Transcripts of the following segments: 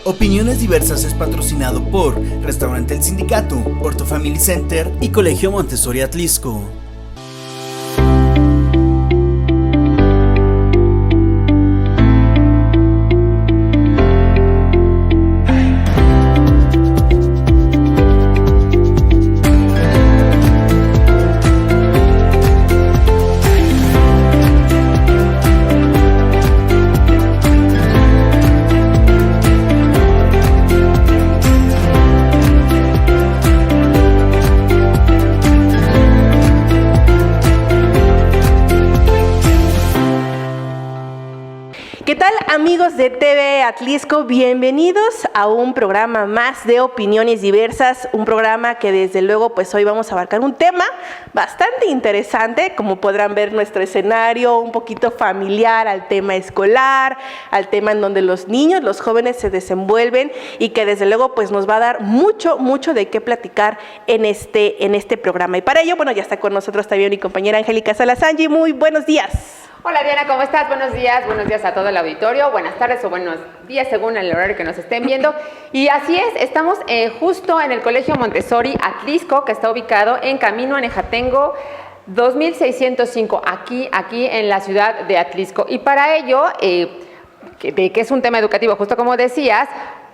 Opiniones Diversas es patrocinado por Restaurante El Sindicato, Orto Family Center y Colegio Montessori Atlisco. ¿Qué tal, amigos de TV Atlisco? Bienvenidos a un programa más de Opiniones Diversas, un programa que desde luego pues hoy vamos a abarcar un tema bastante interesante, como podrán ver nuestro escenario, un poquito familiar al tema escolar, al tema en donde los niños, los jóvenes se desenvuelven y que desde luego pues nos va a dar mucho de qué platicar en este programa. Y para ello, bueno, ya está con nosotros también mi compañera Angélica Salas. Angie, muy buenos días. Hola Diana, ¿cómo estás? Buenos días a todo el auditorio, buenas tardes o buenos días según el horario que nos estén viendo. Y así es, estamos justo en el Colegio Montessori Atlisco, que está ubicado en Camino a Nejatengo 2605, aquí en la ciudad de Atlisco. Y para ello, que es un tema educativo, justo como decías,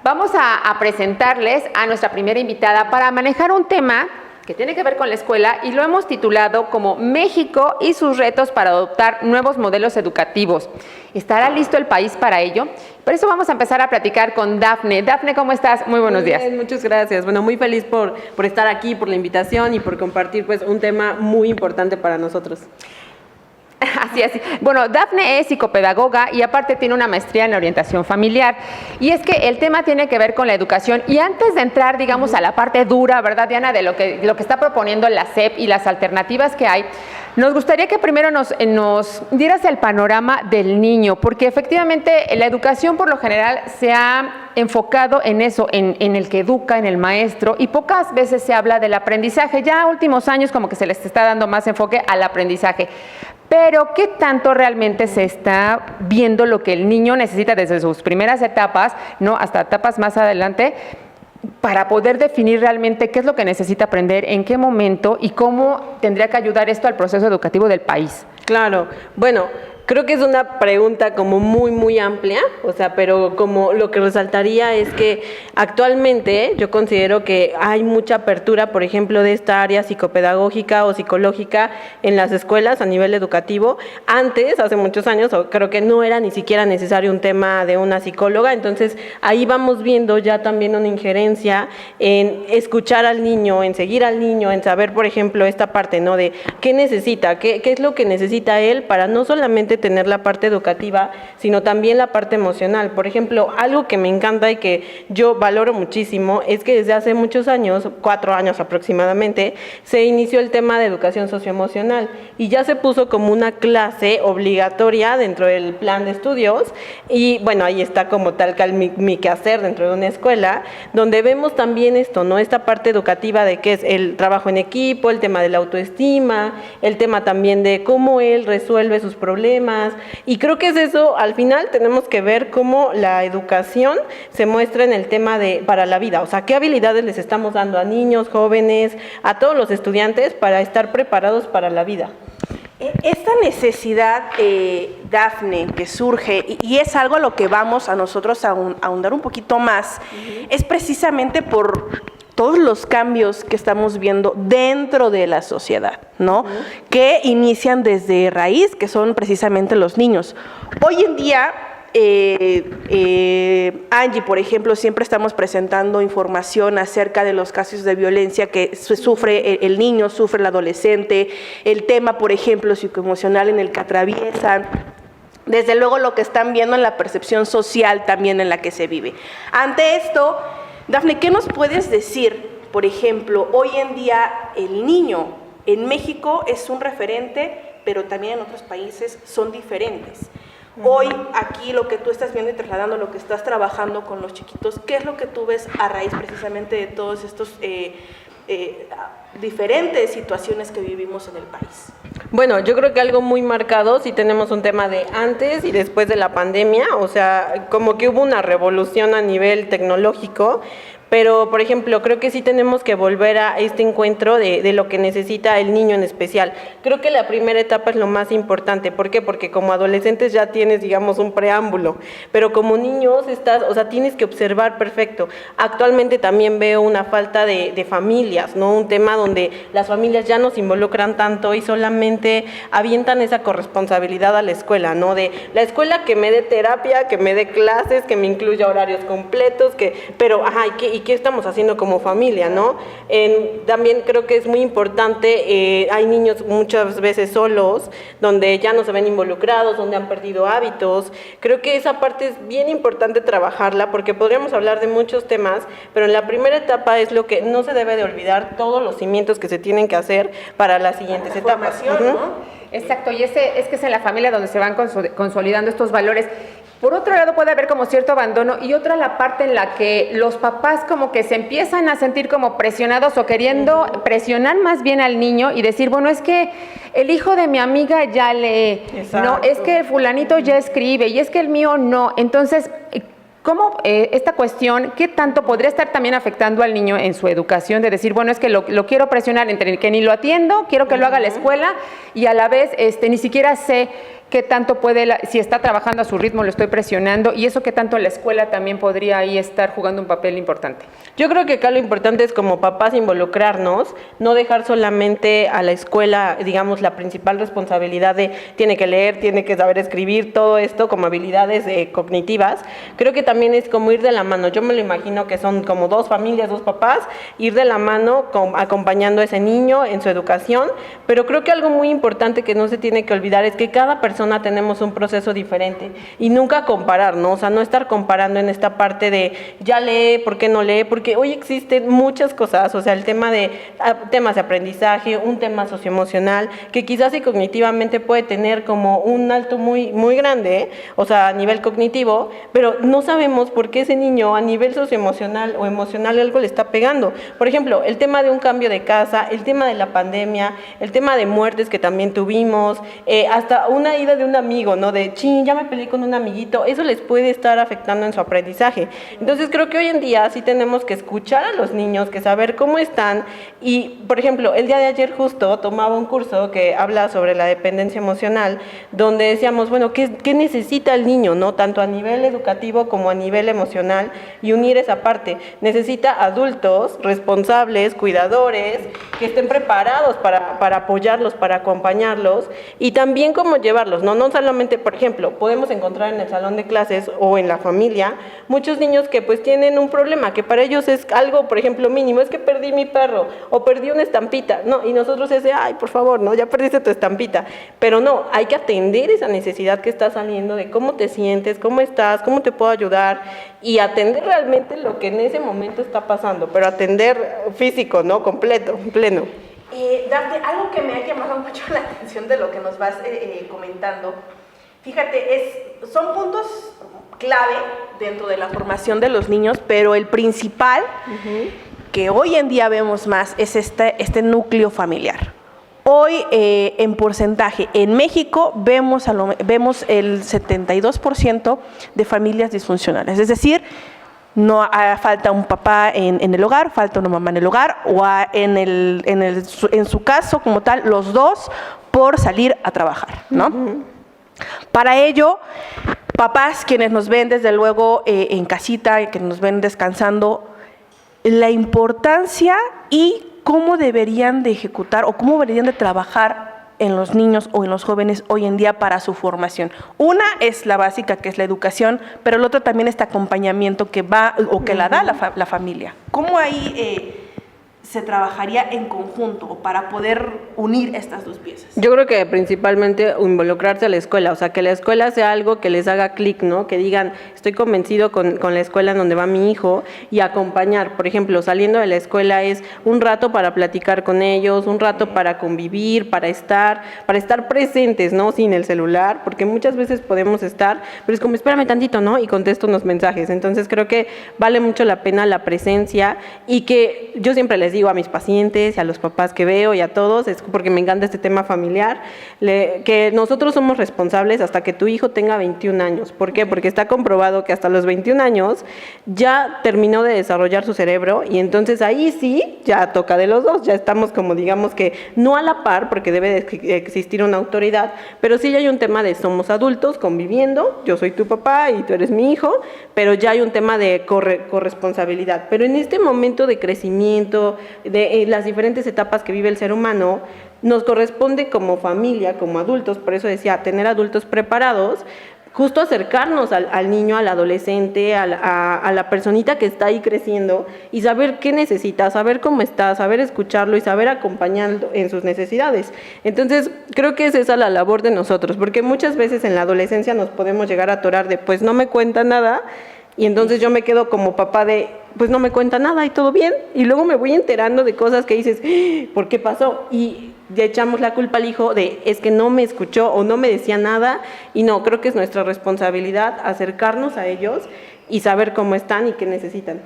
vamos a presentarles a nuestra primera invitada para manejar un tema que tiene que ver con la escuela y lo hemos titulado como México y sus retos para adoptar nuevos modelos educativos. ¿Estará listo el país para ello? Por eso vamos a empezar a platicar con Dafne. Dafne, ¿cómo estás? Muy buenos días. Bien, muchas gracias. Bueno, muy feliz por estar aquí, por la invitación y por compartir pues un tema muy importante para nosotros. Así. Bueno, Dafne es psicopedagoga y aparte tiene una maestría en orientación familiar. Y es que el tema tiene que ver con la educación. Y antes de entrar, digamos, a la parte dura, ¿verdad, Diana? De lo que está proponiendo la SEP y las alternativas que hay, nos gustaría que primero nos dieras el panorama del niño, porque efectivamente la educación por lo general se ha enfocado en eso, en el que educa, en el maestro, y pocas veces se habla del aprendizaje. Ya últimos años como que se les está dando más enfoque al aprendizaje. Pero, ¿qué tanto realmente se está viendo lo que el niño necesita desde sus primeras etapas, ¿no?, hasta etapas más adelante, para poder definir realmente qué es lo que necesita aprender, en qué momento y cómo tendría que ayudar esto al proceso educativo del país? Claro, bueno, creo que es una pregunta como muy amplia, o sea, pero como lo que resaltaría es que actualmente yo considero que hay mucha apertura, por ejemplo, de esta área psicopedagógica o psicológica en las escuelas a nivel educativo. Antes, hace muchos años, creo que no era ni siquiera necesario un tema de una psicóloga, entonces ahí vamos viendo ya también una injerencia en escuchar al niño, en seguir al niño, en saber, por ejemplo, esta parte, ¿no?, de qué necesita, qué es lo que necesita él para no solamente tener la parte educativa, sino también la parte emocional. Por ejemplo, algo que me encanta y que yo valoro muchísimo es que desde hace muchos años, 4 años aproximadamente, se inició el tema de educación socioemocional y ya se puso como una clase obligatoria dentro del plan de estudios y bueno, ahí está como tal mi quehacer dentro de una escuela, donde vemos también esto, ¿no?, esta parte educativa de qué es el trabajo en equipo, el tema de la autoestima, el tema también de cómo él resuelve sus problemas. Y creo que es eso, al final tenemos que ver cómo la educación se muestra en el tema de para la vida, o sea, qué habilidades les estamos dando a niños, jóvenes, a todos los estudiantes para estar preparados para la vida. Esta necesidad, Dafne, que surge, y es algo a lo que vamos a nosotros a ahondar un poquito más, es precisamente por todos los cambios que estamos viendo dentro de la sociedad, ¿no? Que inician desde raíz, que son precisamente los niños. Hoy en día, Angie, por ejemplo, siempre estamos presentando información acerca de los casos de violencia que sufre el niño, sufre el adolescente, el tema, por ejemplo, psicoemocional en el que atraviesan. Desde luego lo que están viendo en la percepción social también en la que se vive. Ante esto, Dafne, ¿qué nos puedes decir? Por ejemplo, hoy en día el niño en México es un referente, pero también en otros países son diferentes. Hoy, aquí, lo que tú estás viendo y trasladando, lo que estás trabajando con los chiquitos, ¿qué es lo que tú ves a raíz precisamente de todos estos diferentes situaciones que vivimos en el país? Bueno, yo creo que algo muy marcado, sí tenemos un tema de antes y después de la pandemia, o sea, como que hubo una revolución a nivel tecnológico, pero, por ejemplo, creo que sí tenemos que volver a este encuentro de lo que necesita el niño en especial. Creo que la primera etapa es lo más importante. ¿Por qué? Porque como adolescentes ya tienes, digamos, un preámbulo, pero como niños estás, o sea, tienes que observar perfecto. Actualmente también veo una falta de familias, ¿no? Un tema donde las familias ya no se involucran tanto y solamente avientan esa corresponsabilidad a la escuela, ¿no? De la escuela que me dé terapia, que me dé clases, que me incluya horarios completos, pero, ajá, ¿y qué estamos haciendo como familia, no? También creo que es muy importante, hay niños muchas veces solos, donde ya no se ven involucrados, donde han perdido hábitos. Creo que esa parte es bien importante trabajarla, porque podríamos hablar de muchos temas, pero en la primera etapa es lo que no se debe de olvidar, todos los cimientos que se tienen que hacer para las siguientes etapas. ¿No? Exacto, y es que es en la familia donde se van consolidando estos valores. Por otro lado puede haber como cierto abandono y otra la parte en la que los papás como que se empiezan a sentir como presionados o queriendo presionar más bien al niño y decir, bueno, es que el hijo de mi amiga ya lee, no, es que el fulanito ya escribe y es que el mío no. Entonces, ¿cómo esta cuestión, qué tanto podría estar también afectando al niño en su educación? De decir, bueno, es que lo quiero presionar entre que ni lo atiendo, quiero que lo haga la escuela y a la vez ni siquiera sé qué tanto puede, si está trabajando a su ritmo, lo estoy presionando, y eso qué tanto la escuela también podría ahí estar jugando un papel importante. Yo creo que acá lo importante es como papás involucrarnos, no dejar solamente a la escuela, digamos, la principal responsabilidad de tiene que leer, tiene que saber escribir, todo esto como habilidades cognitivas. Creo que también es como ir de la mano. Yo me lo imagino que son como dos familias, dos papás, ir de la mano acompañando a ese niño en su educación, pero creo que algo muy importante que no se tiene que olvidar es que cada persona tenemos un proceso diferente y nunca comparar, ¿no? O sea, no estar comparando en esta parte de ya lee, ¿por qué no lee? Porque hoy existen muchas cosas, o sea, el tema de temas de aprendizaje, un tema socioemocional, que quizás y cognitivamente puede tener como un alto muy, muy grande, o sea, a nivel cognitivo, pero no sabemos por qué ese niño a nivel socioemocional o emocional algo le está pegando. Por ejemplo, el tema de un cambio de casa, el tema de la pandemia, el tema de muertes que también tuvimos, hasta una ida de un amigo, ¿no? De, ya me peleé con un amiguito, eso les puede estar afectando en su aprendizaje. Entonces creo que hoy en día sí tenemos que escuchar a los niños, que saber cómo están y, por ejemplo, el día de ayer justo tomaba un curso que habla sobre la dependencia emocional, donde decíamos, bueno, ¿qué necesita el niño, ¿no? Tanto a nivel educativo como a nivel emocional y unir esa parte. Necesita adultos responsables, cuidadores, que estén preparados para apoyarlos, para acompañarlos y también cómo llevarlos, ¿no? No solamente, por ejemplo, podemos encontrar en el salón de clases o en la familia muchos niños que pues tienen un problema, que para ellos es algo, por ejemplo, mínimo, es que perdí mi perro o perdí una estampita, ¿no? Y nosotros es de, ay, por favor, ¿no? Ya perdiste tu estampita. Pero no, hay que atender esa necesidad que está saliendo de cómo te sientes, cómo estás, cómo te puedo ayudar y atender realmente lo que en ese momento está pasando, pero atender físico, ¿no? Completo, pleno. Dafne, algo que me ha llamado mucho la atención de lo que nos vas comentando, fíjate, son puntos clave dentro de la formación de los niños, pero el principal que hoy en día vemos más es este núcleo familiar. Hoy, en porcentaje, en México vemos el 72% de familias disfuncionales, es decir, no falta un papá en el hogar, falta una mamá en el hogar, o en su caso como tal, los dos por salir a trabajar, ¿no? Para ello, papás quienes nos ven desde luego en casita, que nos ven descansando, la importancia y cómo deberían de ejecutar o cómo deberían de trabajar en los niños o en los jóvenes hoy en día para su formación. Una es la básica, que es la educación, pero el otro también este acompañamiento que va o que la da la familia. ¿Cómo ahí se trabajaría en conjunto o para poder unir estas dos piezas? Yo creo que principalmente involucrarse a la escuela, o sea, que la escuela sea algo que les haga clic, ¿no? Que digan, estoy convencido con la escuela en donde va mi hijo y acompañar. Por ejemplo, saliendo de la escuela es un rato para platicar con ellos, un rato para convivir, para estar presentes, ¿no? Sin el celular, porque muchas veces podemos estar, pero es como, espérame tantito, ¿no? Y contesto unos mensajes. Entonces creo que vale mucho la pena la presencia y que yo siempre les digo, digo a mis pacientes y a los papás que veo y a todos, es porque me encanta este tema familiar, que nosotros somos responsables hasta que tu hijo tenga 21 años. ¿Por qué? Porque está comprobado que hasta los 21 años ya terminó de desarrollar su cerebro y entonces ahí sí ya toca de los dos, ya estamos como digamos que no a la par porque debe de existir una autoridad, pero sí ya hay un tema de somos adultos conviviendo, yo soy tu papá y tú eres mi hijo, pero ya hay un tema de corresponsabilidad. Pero en este momento de crecimiento, de las diferentes etapas que vive el ser humano, nos corresponde como familia, como adultos, por eso decía, tener adultos preparados, justo acercarnos al niño, al adolescente, a la personita que está ahí creciendo y saber qué necesita, saber cómo está, saber escucharlo y saber acompañarlo en sus necesidades. Entonces, creo que es esa la labor de nosotros, porque muchas veces en la adolescencia nos podemos llegar a atorar de, pues no me cuenta nada, y entonces yo me quedo como papá de, pues no me cuenta nada y todo bien, y luego me voy enterando de cosas que dices, ¿por qué pasó? Y ya echamos la culpa al hijo de, es que no me escuchó o no me decía nada, y no, creo que es nuestra responsabilidad acercarnos a ellos y saber cómo están y qué necesitan.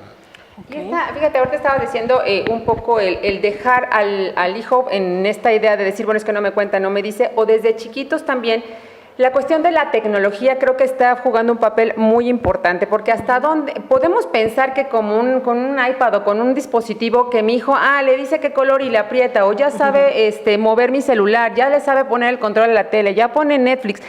Okay. Fíjate, ahorita estabas diciendo un poco el dejar al hijo en esta idea de decir, bueno, es que no me cuenta, no me dice, o desde chiquitos también. La cuestión de la tecnología creo que está jugando un papel muy importante, porque hasta dónde podemos pensar que con un iPad o con un dispositivo que mi hijo, le dice qué color y le aprieta, o ya sabe mover mi celular, ya le sabe poner el control de la tele, ya pone Netflix,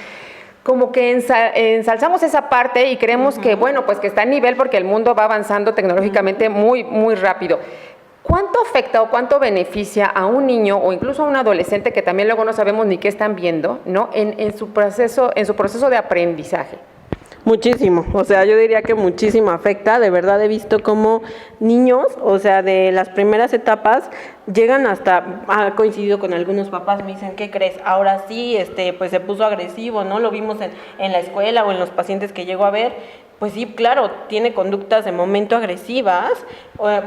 como que ensalzamos esa parte y creemos que, bueno, pues que está a nivel porque el mundo va avanzando tecnológicamente muy, muy rápido. ¿Cuánto afecta o cuánto beneficia a un niño o incluso a un adolescente que también luego no sabemos ni qué están viendo, ¿no? en su proceso de aprendizaje? Muchísimo, o sea, yo diría que muchísimo afecta. De verdad he visto cómo niños, o sea, de las primeras etapas llegan hasta, ha coincidido con algunos papás, me dicen, ¿qué crees? Ahora sí, pues se puso agresivo, ¿no? Lo vimos en la escuela o en los pacientes que llego a ver. Pues sí, claro, tiene conductas de momento agresivas.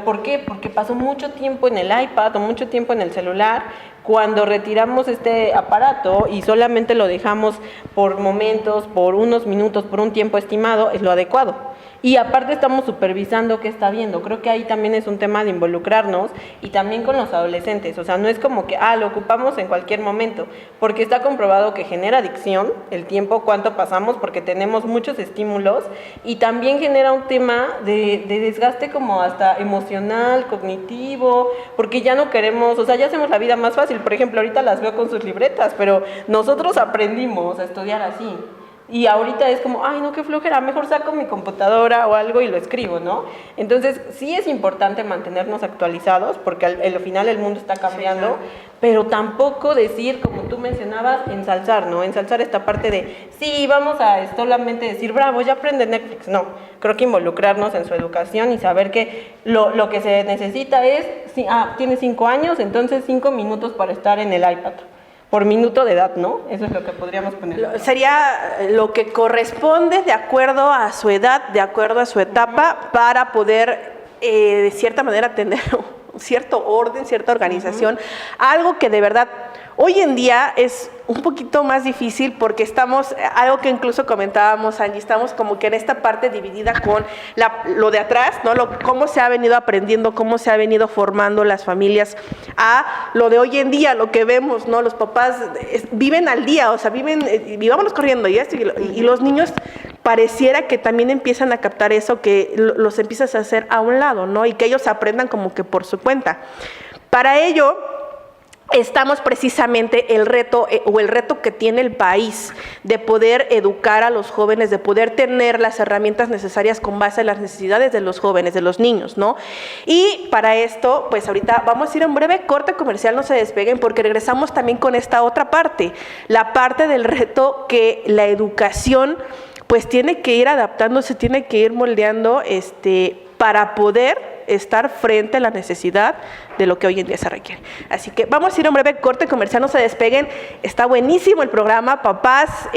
¿Por qué? Porque pasó mucho tiempo en el iPad o mucho tiempo en el celular. Cuando retiramos este aparato y solamente lo dejamos por momentos, por unos minutos, por un tiempo estimado, es lo adecuado. Y aparte estamos supervisando qué está viendo. Creo que ahí también es un tema de involucrarnos y también con los adolescentes. O sea, no es como que, lo ocupamos en cualquier momento, porque está comprobado que genera adicción, el tiempo, cuánto pasamos, porque tenemos muchos estímulos, y también genera un tema de desgaste como hasta emocional, cognitivo, porque ya no queremos, o sea, ya hacemos la vida más fácil. Por ejemplo, ahorita las veo con sus libretas, pero nosotros aprendimos a estudiar así. Y ahorita es como, no, qué flojera, mejor saco mi computadora o algo y lo escribo, ¿no? Entonces, sí es importante mantenernos actualizados, porque al final el mundo está cambiando, sí, claro. Pero tampoco decir, como tú mencionabas, ensalzar, ¿no? Ensalzar esta parte de, sí, vamos a solamente decir, bravo, ya aprende Netflix. No, creo que involucrarnos en su educación y saber que lo que se necesita es, tiene 5 años, entonces 5 minutos para estar en el iPad. Por minuto de edad, ¿no? Eso es lo que podríamos poner. Sería lo que corresponde de acuerdo a su edad, de acuerdo a su etapa, para poder, de cierta manera, tener un cierto orden, cierta organización. Algo que de verdad hoy en día es un poquito más difícil porque estamos, algo que incluso comentábamos, Angie, estamos como que en esta parte dividida con lo de atrás, ¿no? Cómo se ha venido aprendiendo, cómo se ha venido formando las familias, a lo de hoy en día, lo que vemos, ¿no? Los papás viven al día, o sea, vivámonos corriendo y esto, y los niños pareciera que también empiezan a captar eso, que los empiezas a hacer a un lado, ¿no? Y que ellos aprendan como que por su cuenta. Para ello, estamos precisamente el reto que tiene el país de poder educar a los jóvenes, de poder tener las herramientas necesarias con base en las necesidades de los jóvenes, de los niños, ¿no? Y para esto, pues ahorita vamos a ir a un breve corte comercial, no se despeguen, porque regresamos también con esta otra parte, la parte del reto que la educación pues tiene que ir adaptándose, tiene que ir moldeando para poder estar frente a la necesidad de lo que hoy en día se requiere. Así que vamos a ir a un breve corte comercial, no se despeguen. Está buenísimo el programa, papás,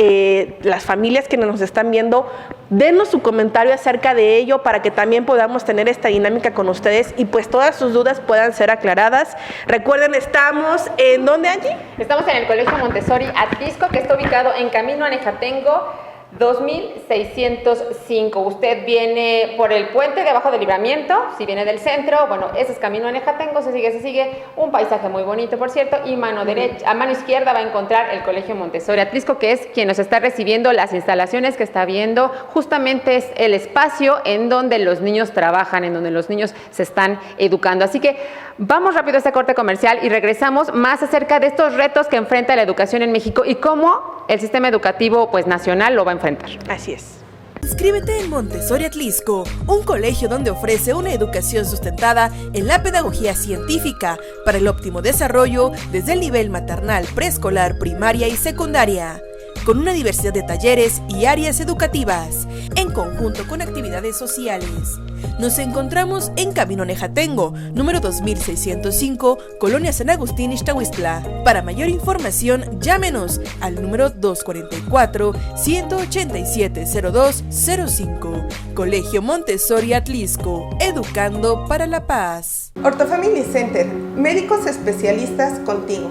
las familias que nos están viendo, denos su comentario acerca de ello para que también podamos tener esta dinámica con ustedes y pues todas sus dudas puedan ser aclaradas. Recuerden, estamos ¿en dónde, Angie? Estamos en el Colegio Montessori Atisco, que está ubicado en Camino a Nejatengo, 2605. Usted viene por el puente debajo del Libramiento, si viene del centro, bueno, ese es camino a Nejatengo, se sigue, un paisaje muy bonito, por cierto, y a mano izquierda va a encontrar el Colegio Montessori Atlisco, que es quien nos está recibiendo. Las instalaciones que está viendo, justamente es el espacio en donde los niños trabajan, en donde los niños se están educando. Así que vamos rápido a este corte comercial y regresamos más acerca de estos retos que enfrenta la educación en México y cómo el sistema educativo nacional lo va a enfrentar. Así es. Inscríbete en Montessori Atlisco, un colegio donde ofrece una educación sustentada en la pedagogía científica para el óptimo desarrollo desde el nivel maternal, preescolar, primaria y secundaria, con una diversidad de talleres y áreas educativas, en conjunto con actividades sociales. Nos encontramos en Camino Nejatengo, número 2605, Colonia San Agustín, Ixtahuistla. Para mayor información, llámenos al número 244-187-0205. Colegio Montessori Atlisco, educando para la paz. Orthofamily Center, médicos especialistas contigo.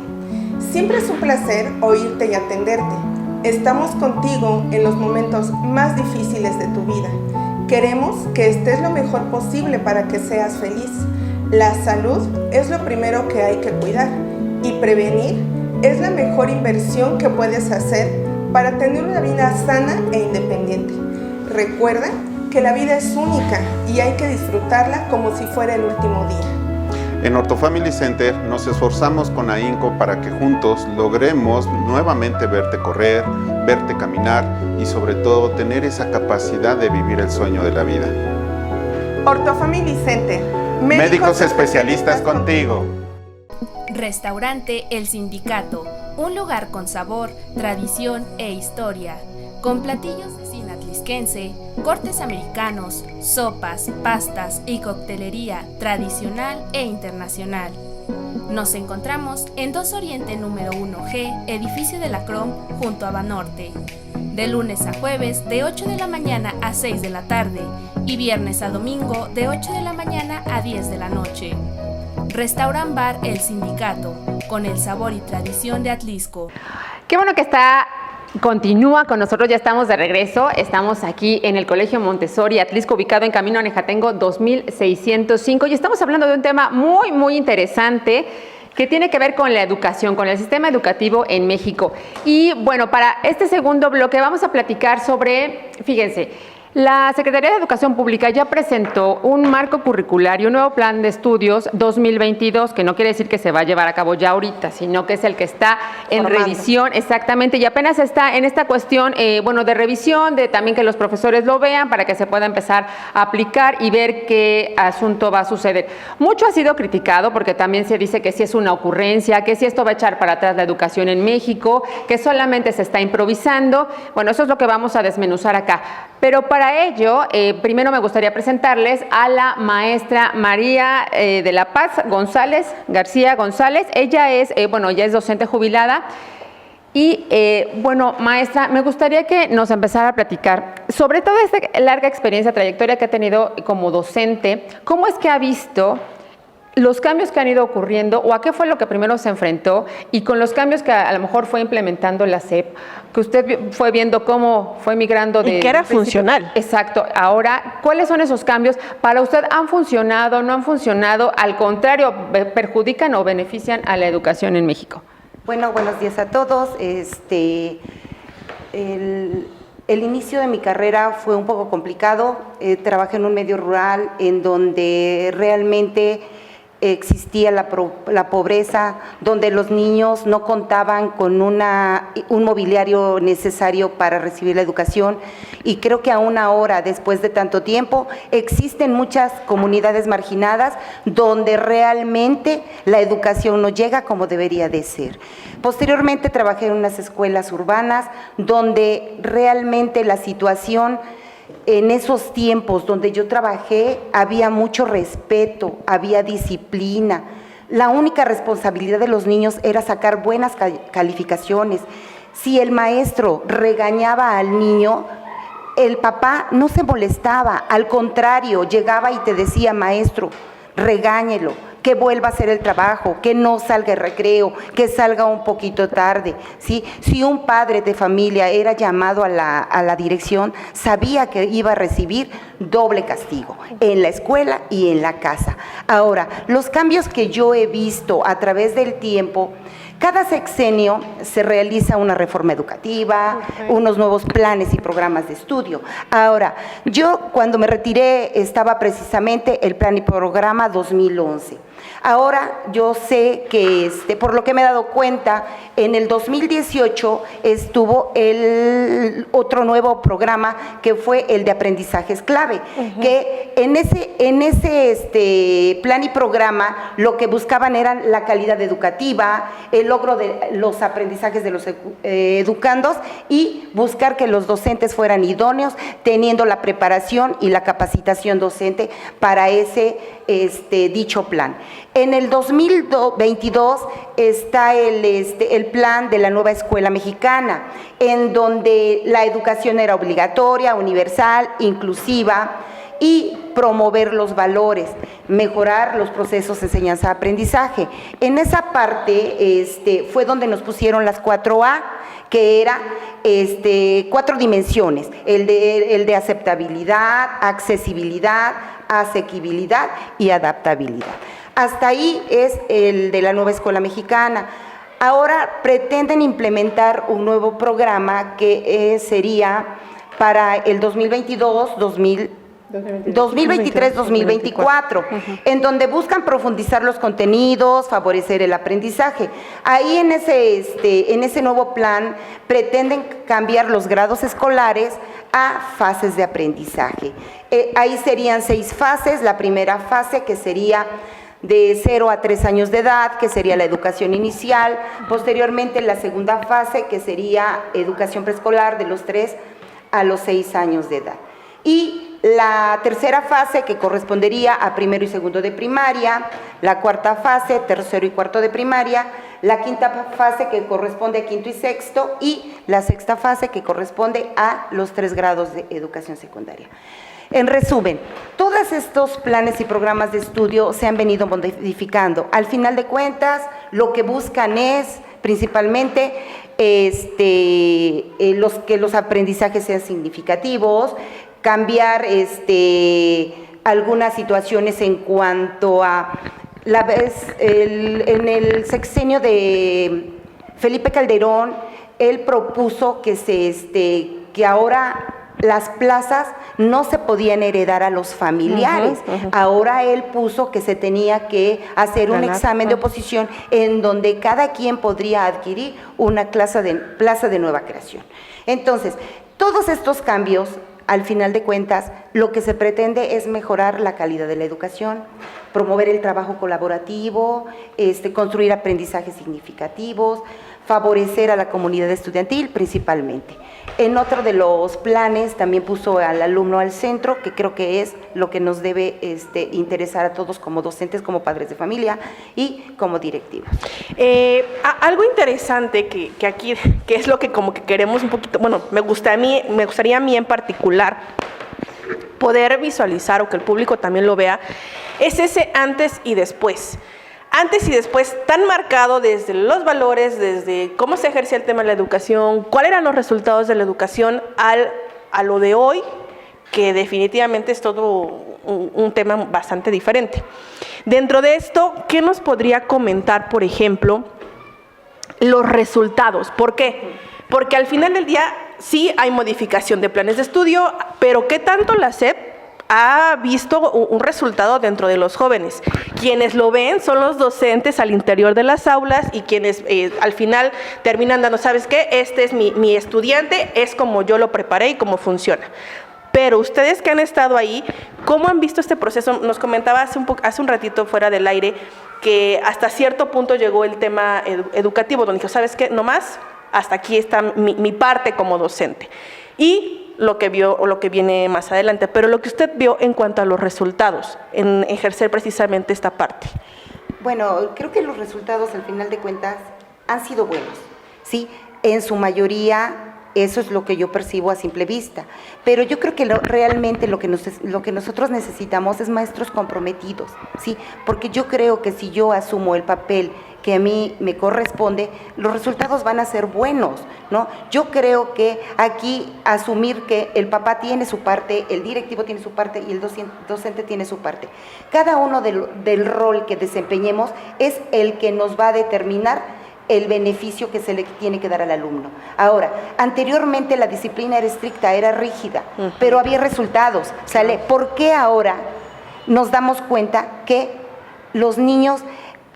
Siempre es un placer oírte y atenderte. Estamos contigo en los momentos más difíciles de tu vida. Queremos que estés lo mejor posible para que seas feliz. La salud es lo primero que hay que cuidar y prevenir es la mejor inversión que puedes hacer para tener una vida sana e independiente. Recuerda que la vida es única y hay que disfrutarla como si fuera el último día. En Orthofamily Center nos esforzamos con ahínco para que juntos logremos nuevamente verte correr, verte caminar y sobre todo tener esa capacidad de vivir el sueño de la vida. Orthofamily Center, médicos especialistas contigo. Restaurante El Sindicato, un lugar con sabor, tradición e historia, con platillos de cocina atlisquense, cortes americanos, sopas, pastas y coctelería tradicional e internacional. Nos encontramos en 2 Oriente número 1G, edificio de la CROM, junto a Banorte. De lunes a jueves, de 8 de la mañana a 6 de la tarde, y viernes a domingo, de 8 de la mañana a 10 de la noche. Restaurant Bar El Sindicato, con el sabor y tradición de Atlisco. Qué bueno que continúa con nosotros, ya estamos de regreso, estamos aquí en el Colegio Montessori Atlisco, ubicado en Camino a Nejatengo 2605, y estamos hablando de un tema muy, muy interesante que tiene que ver con la educación, con el sistema educativo en México. Y bueno, para este segundo bloque vamos a platicar sobre, fíjense, la Secretaría de Educación Pública ya presentó un marco curricular y un nuevo plan de estudios 2022, que no quiere decir que se va a llevar a cabo ya ahorita, sino que es el que está en revisión, exactamente, y apenas está en esta cuestión, de revisión, de también que los profesores lo vean para que se pueda empezar a aplicar y ver qué asunto va a suceder. Mucho ha sido criticado porque también se dice que si es una ocurrencia, que si esto va a echar para atrás la educación en México, que solamente se está improvisando. Bueno, eso es lo que vamos a desmenuzar acá. Pero para ello, primero me gustaría presentarles a la maestra María de la Paz García González. Ella es, ya es docente jubilada. Y, maestra, me gustaría que nos empezara a platicar sobre toda esta larga experiencia, trayectoria que ha tenido como docente. ¿Cómo es que ha visto los cambios que han ido ocurriendo o a qué fue lo que primero se enfrentó y con los cambios que a lo mejor fue implementando la SEP, que usted fue viendo cómo fue migrando de... Y que era funcional. Exacto. Ahora, ¿cuáles son esos cambios? Para usted, ¿han funcionado, no han funcionado? Al contrario, ¿perjudican o benefician a la educación en México? Bueno, buenos días a todos. El inicio de mi carrera fue un poco complicado. Trabajé en un medio rural en donde realmente existía la pobreza, donde los niños no contaban con un mobiliario necesario para recibir la educación, y creo que aún ahora, después de tanto tiempo, existen muchas comunidades marginadas donde realmente la educación no llega como debería de ser. Posteriormente trabajé en unas escuelas urbanas donde realmente la situación en esos tiempos donde yo trabajé había mucho respeto, había disciplina. La única responsabilidad de los niños era sacar buenas calificaciones. Si el maestro regañaba al niño, el papá no se molestaba, al contrario, llegaba y te decía: maestro, regáñelo, que vuelva a hacer el trabajo, que no salga el recreo, que salga un poquito tarde, ¿sí? Si un padre de familia era llamado a la dirección, sabía que iba a recibir doble castigo, en la escuela y en la casa. Ahora, los cambios que yo he visto a través del tiempo, cada sexenio se realiza una reforma educativa, unos nuevos planes y programas de estudio. Ahora, yo cuando me retiré estaba precisamente el plan y programa 2011. Ahora yo sé que, por lo que me he dado cuenta, en el 2018 estuvo el otro nuevo programa que fue el de aprendizajes clave, que en ese plan y programa lo que buscaban eran la calidad educativa, el logro de los aprendizajes de los educandos y buscar que los docentes fueran idóneos, teniendo la preparación y la capacitación docente para ese dicho plan. En el 2022 está el plan de la nueva escuela mexicana, en donde la educación era obligatoria, universal, inclusiva y promover los valores, mejorar los procesos de enseñanza-aprendizaje. En esa parte fue donde nos pusieron las 4A, que era 4 dimensiones, el de aceptabilidad, accesibilidad, asequibilidad y adaptabilidad. Hasta ahí es el de la nueva escuela mexicana. Ahora pretenden implementar un nuevo programa que sería para el 2023-2024, en donde buscan profundizar los contenidos, favorecer el aprendizaje. Ahí en ese nuevo plan pretenden cambiar los grados escolares a fases de aprendizaje. Ahí serían 6 fases. La primera fase, que sería de 0 a 3 años de edad, que sería la educación inicial. Posteriormente la segunda fase, que sería educación preescolar, de los 3 a los 6 años de edad. Y la tercera fase, que correspondería a primero y segundo de primaria, la cuarta fase, tercero y cuarto de primaria, la quinta fase, que corresponde a quinto y sexto, y la sexta fase, que corresponde a los 3 grados de educación secundaria. En resumen, todos estos planes y programas de estudio se han venido modificando. Al final de cuentas, lo que buscan es principalmente que los aprendizajes sean significativos, cambiar algunas situaciones en cuanto a en el sexenio de Felipe Calderón. Él propuso que ahora las plazas no se podían heredar a los familiares. Ahora él puso que se tenía que hacer un examen de oposición en donde cada quien podría adquirir una plaza de nueva creación. Entonces, todos estos cambios, al final de cuentas, lo que se pretende es mejorar la calidad de la educación, promover el trabajo colaborativo, construir aprendizajes significativos, favorecer a la comunidad estudiantil principalmente. En otro de los planes también puso al alumno al centro, que creo que es lo que nos debe interesar a todos como docentes, como padres de familia y como directivos. Algo interesante que aquí, que es lo que como que queremos un poquito, bueno, me gustaría a mí en particular poder visualizar, o que el público también lo vea, es ese antes y después. Antes y después, tan marcado desde los valores, desde cómo se ejercía el tema de la educación, cuáles eran los resultados de la educación a lo de hoy, que definitivamente es todo un tema bastante diferente. Dentro de esto, ¿qué nos podría comentar, por ejemplo, los resultados? ¿Por qué? Porque al final del día sí hay modificación de planes de estudio, pero ¿qué tanto la SEP ha visto un resultado dentro de los jóvenes? Quienes lo ven son los docentes al interior de las aulas y quienes al final terminan dando, ¿sabes qué? Este es mi estudiante, es como yo lo preparé y cómo funciona. Pero ustedes que han estado ahí, ¿cómo han visto este proceso? Nos comentaba hace un ratito fuera del aire que hasta cierto punto llegó el tema educativo, donde dijo, ¿sabes qué? No más, hasta aquí está mi parte como docente. Y lo que vio o lo que viene más adelante, pero lo que usted vio en cuanto a los resultados, en ejercer precisamente esta parte. Bueno, creo que los resultados al final de cuentas han sido buenos, ¿sí? En su mayoría Eso es lo que yo percibo a simple vista. Pero yo creo que realmente lo que nosotros necesitamos es maestros comprometidos, ¿sí? Porque yo creo que si yo asumo el papel que a mí me corresponde, los resultados van a ser buenos, ¿no? Yo creo que aquí asumir que el papá tiene su parte, el directivo tiene su parte y el docente tiene su parte. Cada uno del rol que desempeñemos es el que nos va a determinar el beneficio que se le tiene que dar al alumno. Ahora, anteriormente la disciplina era estricta, era rígida, pero había resultados, ¿sale? ¿Por qué ahora nos damos cuenta que los niños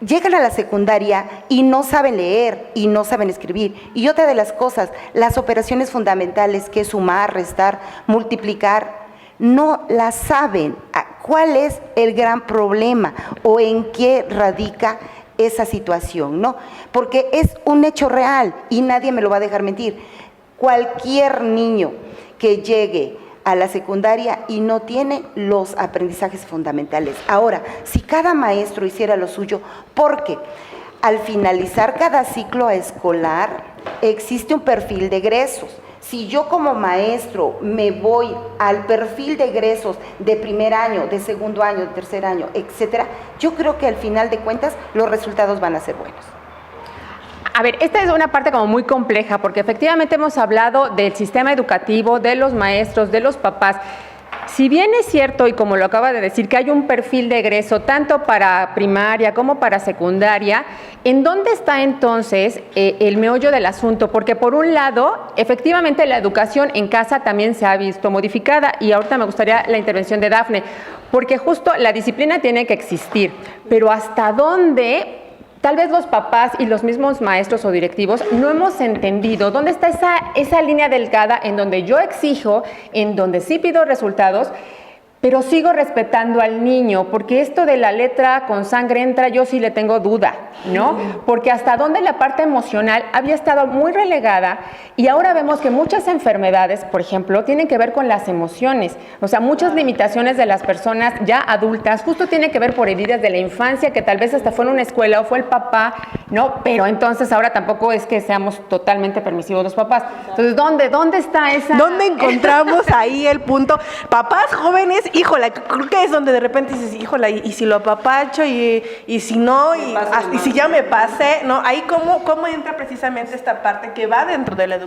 llegan a la secundaria y no saben leer y no saben escribir? Y otra de las cosas, las operaciones fundamentales, que es sumar, restar, multiplicar, no las saben. ¿Cuál es el gran problema o en qué radica esa situación, ¿no? Porque es un hecho real y nadie me lo va a dejar mentir. Cualquier niño que llegue a la secundaria y no tiene los aprendizajes fundamentales. Ahora, si cada maestro hiciera lo suyo, porque al finalizar cada ciclo escolar existe un perfil de egresos. Si yo como maestro me voy al perfil de egresos de primer año, de segundo año, de tercer año, etcétera, yo creo que al final de cuentas los resultados van a ser buenos. A ver, esta es una parte como muy compleja, porque efectivamente hemos hablado del sistema educativo, de los maestros, de los papás. Si bien es cierto, y como lo acaba de decir, que hay un perfil de egreso tanto para primaria como para secundaria, ¿en dónde está entonces el meollo del asunto? Porque por un lado, efectivamente la educación en casa también se ha visto modificada, y ahorita me gustaría la intervención de Dafne, porque justo la disciplina tiene que existir, pero ¿hasta dónde? Tal vez los papás y los mismos maestros o directivos no hemos entendido dónde está esa línea delgada en donde yo exijo, en donde sí pido resultados, pero sigo respetando al niño, porque esto de la letra con sangre entra, yo sí le tengo duda, ¿no? Porque hasta dónde la parte emocional había estado muy relegada, y ahora vemos que muchas enfermedades, por ejemplo, tienen que ver con las emociones. O sea, muchas limitaciones de las personas ya adultas justo tienen que ver por heridas de la infancia, que tal vez hasta fue en una escuela o fue el papá, ¿no? Pero entonces ahora tampoco es que seamos totalmente permisivos los papás. Entonces, ¿dónde está esa? ¿Dónde encontramos ahí el punto? Papás jóvenes, híjola, creo que es donde de repente dices, híjola, y si lo apapacho, y si no, y si ya me pasé, ¿no? Ahí cómo entra precisamente esta parte que va dentro de la educación.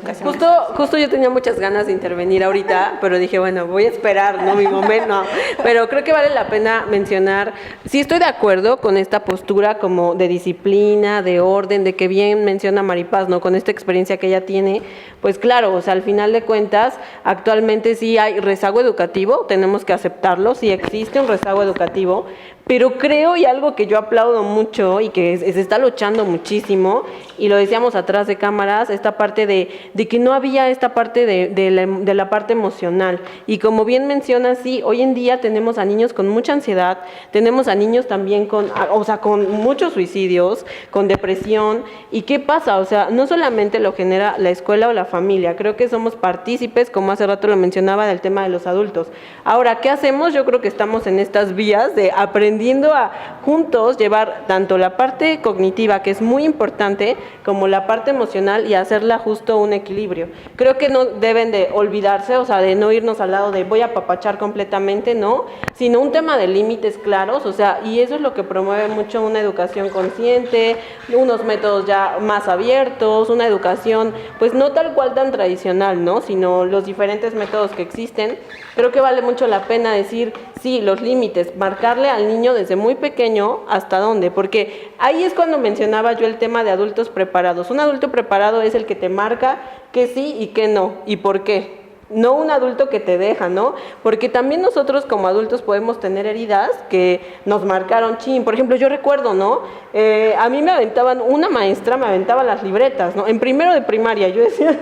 Justo yo tenía muchas ganas de intervenir ahorita, pero dije, bueno, voy a esperar, ¿no? Mi momento, no. Pero creo que vale la pena mencionar, sí estoy de acuerdo con esta postura como de disciplina, de orden, de que bien menciona Maripaz, ¿no? Con esta experiencia que ella tiene, pues claro, o sea, al final de cuentas, actualmente sí hay rezago educativo, tenemos que aceptarlo, sí existe un rezago educativo, pero creo, y algo que yo aplaudo mucho y que se está luchando muchísimo, y lo decíamos atrás de cámaras, esta parte de que no había esta parte de la parte emocional. Y como bien mencionas, sí, hoy en día tenemos a niños con mucha ansiedad, tenemos a niños también con muchos suicidios, con depresión. ¿Y qué pasa? O sea, no solamente lo genera la escuela o la familia, creo que somos partícipes, como hace rato lo mencionaba, del tema de los adultos. Ahora, ¿qué hacemos? Yo creo que estamos en estas vías de aprendiendo a juntos llevar tanto la parte cognitiva, que es muy importante, como la parte emocional, y hacerla justo un equilibrio. Creo que no deben de olvidarse, o sea, de no irnos al lado de voy a apapachar completamente, no, sino un tema de límites claros, o sea, y eso es lo que promueve mucho una educación consciente, unos métodos ya más abiertos, una educación, pues no tal cual tan tradicional, ¿no? Sino los diferentes métodos que existen. Creo que vale mucho la pena decir, sí, los límites, marcarle al niño desde muy pequeño hasta dónde, porque ahí es cuando mencionaba yo el tema de adultos preparados. Un adulto preparado es el que te marca que sí y que no, y por qué. No un adulto que te deja, ¿no? Porque también nosotros como adultos podemos tener heridas que nos marcaron chin. Por ejemplo, yo recuerdo, ¿no? A mí una maestra me aventaba las libretas, ¿no? En primero de primaria, yo decía,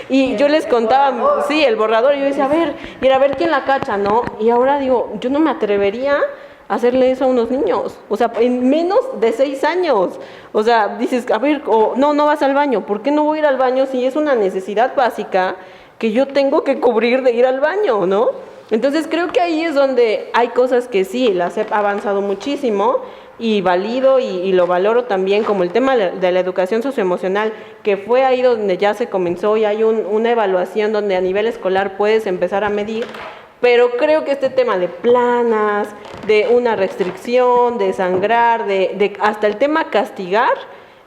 y yo les contaba, sí, el borrador, y yo decía, a ver quién la cacha, ¿no? Y ahora digo, yo no me atrevería a hacerle eso a unos niños, o sea, en menos de 6 años. O sea, dices, a ver, no vas al baño. ¿Por qué no voy a ir al baño si es una necesidad básica que yo tengo que cubrir de ir al baño, ¿no? Entonces creo que ahí es donde hay cosas que sí, la SEP ha avanzado muchísimo, y valido y lo valoro también como el tema de la educación socioemocional, que fue ahí donde ya se comenzó y hay una evaluación donde a nivel escolar puedes empezar a medir, pero creo que este tema de planas, de una restricción, de sangrar, de hasta el tema castigar,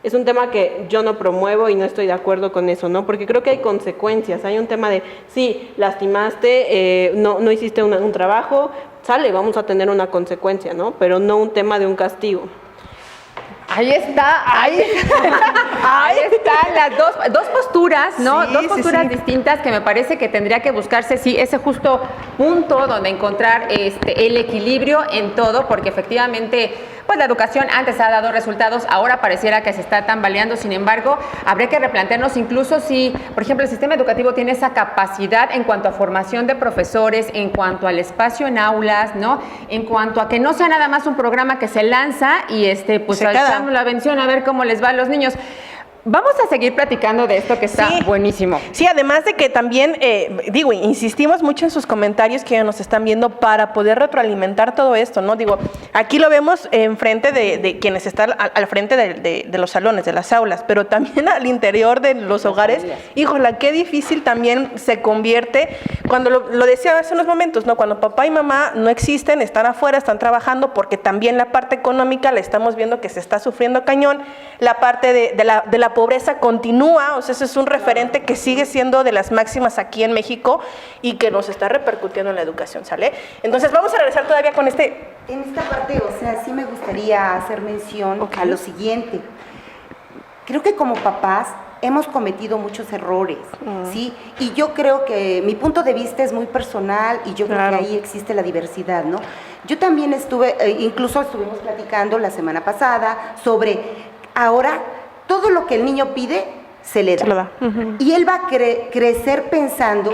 es un tema que yo no promuevo y no estoy de acuerdo con eso, ¿no? Porque creo que hay consecuencias, hay un tema de, sí, lastimaste, no hiciste un trabajo, sale, vamos a tener una consecuencia, ¿no? Pero no un tema de un castigo. Ahí está, ahí están las dos posturas, ¿no? Sí, dos posturas sí. distintas que me parece que tendría que buscarse, sí, ese justo punto donde encontrar el equilibrio en todo, porque efectivamente, pues la educación antes ha dado resultados, ahora pareciera que se está tambaleando, sin embargo, habría que replantearnos incluso si, por ejemplo, el sistema educativo tiene esa capacidad en cuanto a formación de profesores, en cuanto al espacio en aulas, ¿no? En cuanto a que no sea nada más un programa que se lanza y pues echamos la bendición a ver cómo les va a los niños. Vamos a seguir platicando de esto que está buenísimo. Sí, además de que también, insistimos mucho en sus comentarios que nos están viendo para poder retroalimentar todo esto, ¿no? Digo, aquí lo vemos enfrente de quienes están al frente de los salones, de las aulas, pero también al interior de los hogares. Híjole, qué difícil también se convierte, cuando lo decía hace unos momentos, ¿no? Cuando papá y mamá no existen, están afuera, están trabajando, porque también la parte económica la estamos viendo que se está sufriendo cañón, la parte de la pobreza continúa, o sea, ese es un referente que sigue siendo de las máximas aquí en México y que nos está repercutiendo en la educación, ¿sale? Entonces vamos a regresar todavía con En esta parte, o sea, sí me gustaría hacer mención a lo siguiente. Creo que como papás hemos cometido muchos errores, ¿sí? Y yo creo que mi punto de vista es muy personal y yo creo que ahí existe la diversidad, ¿no? Yo también incluso estuvimos platicando la semana pasada sobre ahora todo lo que el niño pide se le da. Y él va a crecer pensando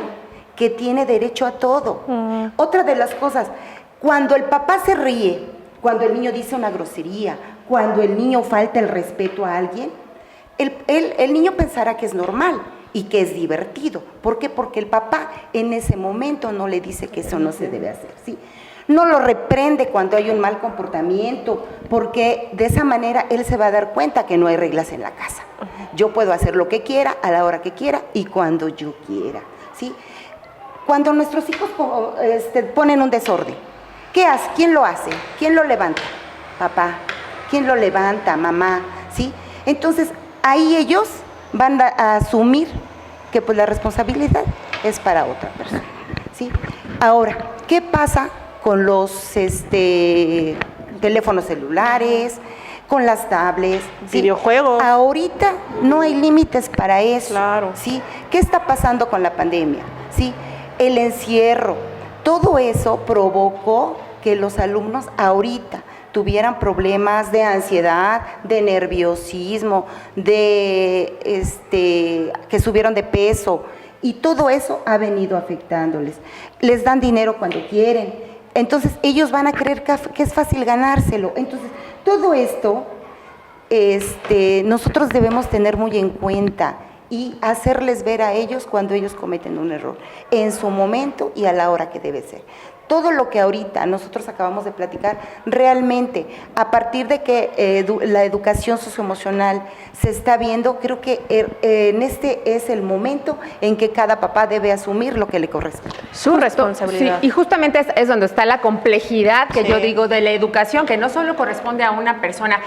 que tiene derecho a todo. Otra de las cosas, cuando el papá se ríe, cuando el niño dice una grosería, cuando el niño falta el respeto a alguien, el niño pensará que es normal y que es divertido. ¿Por qué? Porque el papá en ese momento no le dice que eso no se debe hacer, ¿sí? No lo reprende cuando hay un mal comportamiento, porque de esa manera él se va a dar cuenta que no hay reglas en la casa. Yo puedo hacer lo que quiera, a la hora que quiera y cuando yo quiera, ¿sí? Cuando nuestros hijos ponen un desorden, ¿qué hace? ¿Quién lo hace? ¿Quién lo levanta? Papá. ¿Quién lo levanta? Mamá, ¿sí? Entonces, ahí ellos van a asumir que pues la responsabilidad es para otra persona, ¿sí? Ahora, ¿qué pasa con los teléfonos celulares, con las tablets, ¿sí? Videojuegos? Ahorita no hay límites para eso, Claro. ¿sí? ¿Qué está pasando con la pandemia? ¿Sí? El encierro, todo eso provocó que los alumnos ahorita tuvieran problemas de ansiedad, de nerviosismo, que subieron de peso, y todo eso ha venido afectándoles. Les dan dinero cuando quieren, entonces ellos van a creer que es fácil ganárselo. Entonces, todo esto nosotros debemos tener muy en cuenta y hacerles ver a ellos cuando ellos cometen un error, en su momento y a la hora que debe ser. Todo lo que ahorita nosotros acabamos de platicar, realmente, a partir de que la educación socioemocional se está viendo, creo que es el momento en que cada papá debe asumir lo que le corresponde. Su responsabilidad. Sí, y justamente es donde está la complejidad que yo digo de la educación, que no solo corresponde a una persona.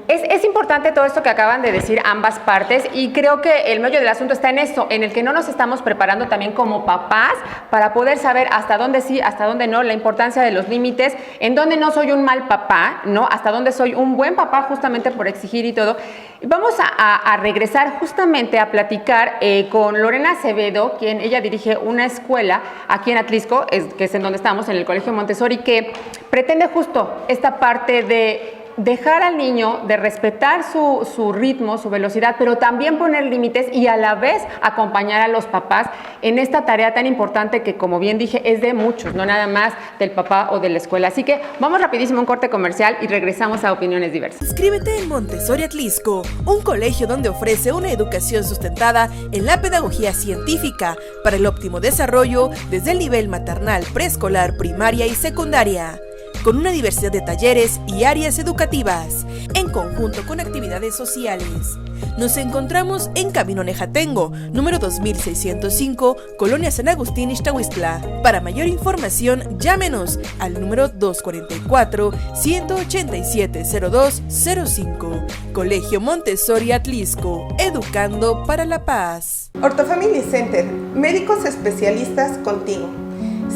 Es importante todo esto que acaban de decir ambas partes, y creo que el meollo del asunto está en esto, en el que no nos estamos preparando también como papás para poder saber hasta dónde sí, hasta dónde no, la importancia de los límites, en dónde no soy un mal papá, ¿no? Hasta dónde soy un buen papá justamente por exigir y todo. Vamos a regresar justamente a platicar con Lorena Acevedo, quien ella dirige una escuela aquí en Atlisco, que es en donde estamos, en el Colegio Montessori, que pretende justo esta parte de dejar al niño, de respetar su ritmo, su velocidad, pero también poner límites y a la vez acompañar a los papás en esta tarea tan importante que, como bien dije, es de muchos, no nada más del papá o de la escuela. Así que vamos rapidísimo a un corte comercial y regresamos a Opiniones Diversas. Inscríbete en Montessori Atlisco, un colegio donde ofrece una educación sustentada en la pedagogía científica para el óptimo desarrollo desde el nivel maternal, preescolar, primaria y secundaria. con una diversidad de talleres y áreas educativas, en conjunto con actividades sociales. Nos encontramos en Camino Nejatengo, número 2605, Colonia San Agustín, Ixtahuistla. Para mayor información, llámenos al número 244-187-0205. Colegio Montessori Atlisco, educando para la paz. Orthofamily Center, médicos especialistas contigo.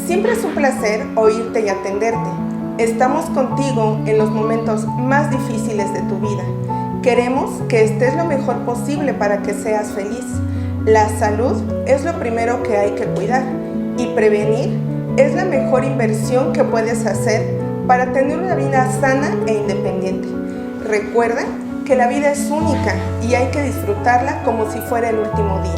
Siempre es un placer oírte y atenderte. Estamos contigo en los momentos más difíciles de tu vida. Queremos que estés lo mejor posible para que seas feliz. La salud es lo primero que hay que cuidar y prevenir es la mejor inversión que puedes hacer para tener una vida sana e independiente. Recuerda que la vida es única y hay que disfrutarla como si fuera el último día.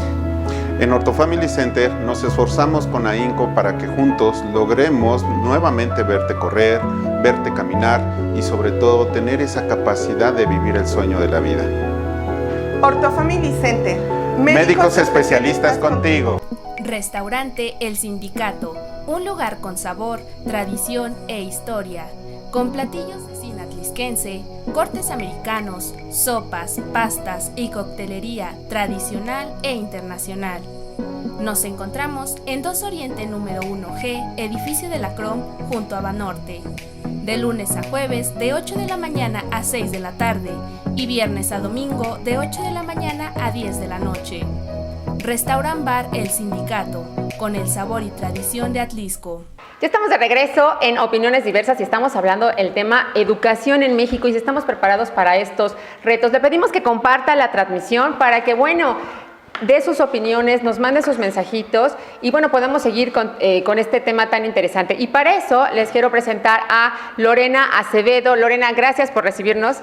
En Orthofamily Center nos esforzamos con ahínco para que juntos logremos nuevamente verte correr, verte caminar y sobre todo tener esa capacidad de vivir el sueño de la vida. Orthofamily Center, médicos especialistas contigo. Restaurante El Sindicato, un lugar con sabor, tradición e historia, con platillos de cocina atlisquense, cortes americanos, sopas, pastas y coctelería tradicional e internacional. Nos encontramos en 2 Oriente número 1G, edificio de la CROM, junto a Banorte. De lunes a jueves, de 8 de la mañana a 6 de la tarde, y viernes a domingo, de 8 de la mañana a 10 de la noche. Restaurant Bar El Sindicato, con el sabor y tradición de Atlisco. Ya estamos de regreso en Opiniones Diversas y estamos hablando el tema educación en México y si estamos preparados para estos retos. Le pedimos que comparta la transmisión para que, dé sus opiniones, nos mande sus mensajitos y podemos seguir con este tema tan interesante. Y para eso les quiero presentar a Lorena Acevedo. Lorena, gracias por recibirnos.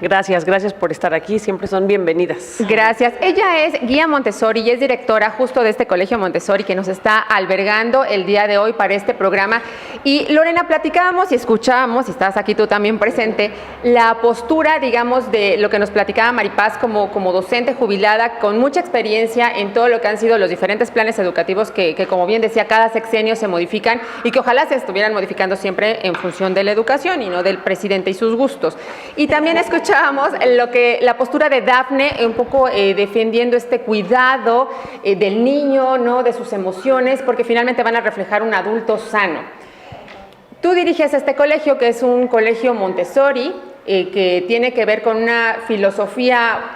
Gracias por estar aquí, siempre son bienvenidas. Gracias. Ella es guía Montessori y es directora justo de este colegio Montessori que nos está albergando el día de hoy para este programa. Y Lorena, platicábamos y escuchábamos, y estás aquí tú también presente, la postura, de lo que nos platicaba Maripaz como docente jubilada con mucha experiencia en todo lo que han sido los diferentes planes educativos que como bien decía, cada sexenio se modifican y que ojalá se estuvieran modificando siempre en función de la educación y no del presidente y sus gustos. Y también escuchábamos la postura de Dafne, un poco defendiendo este cuidado del niño, ¿no? De sus emociones, porque finalmente van a reflejar un adulto sano. Tú diriges este colegio, que es un colegio Montessori, que tiene que ver con una filosofía,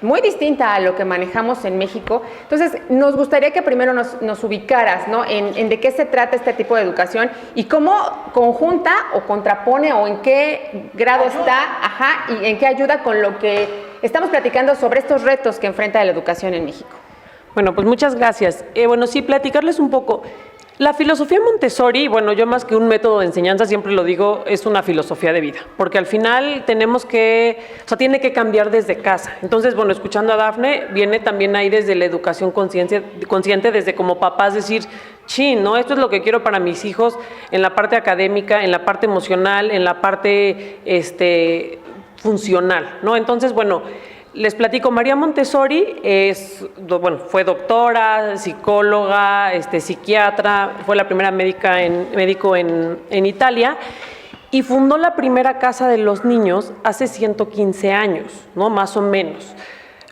muy distinta a lo que manejamos en México. Entonces, nos gustaría que primero nos ubicaras, ¿no? en de qué se trata este tipo de educación y cómo conjunta o contrapone o en qué grado está, y en qué ayuda con lo que estamos platicando sobre estos retos que enfrenta la educación en México. Bueno, pues muchas gracias. Sí, platicarles un poco. La filosofía Montessori, yo más que un método de enseñanza, siempre lo digo, es una filosofía de vida, porque al final tiene que cambiar desde casa. Entonces, escuchando a Dafne, viene también ahí desde la educación consciente, desde como papás decir, ¿no? Esto es lo que quiero para mis hijos en la parte académica, en la parte emocional, en la parte funcional, ¿no? Entonces, les platico, María Montessori fue doctora, psicóloga, psiquiatra, fue la primera médico en Italia y fundó la primera casa de los niños hace 115 años, ¿no? Más o menos.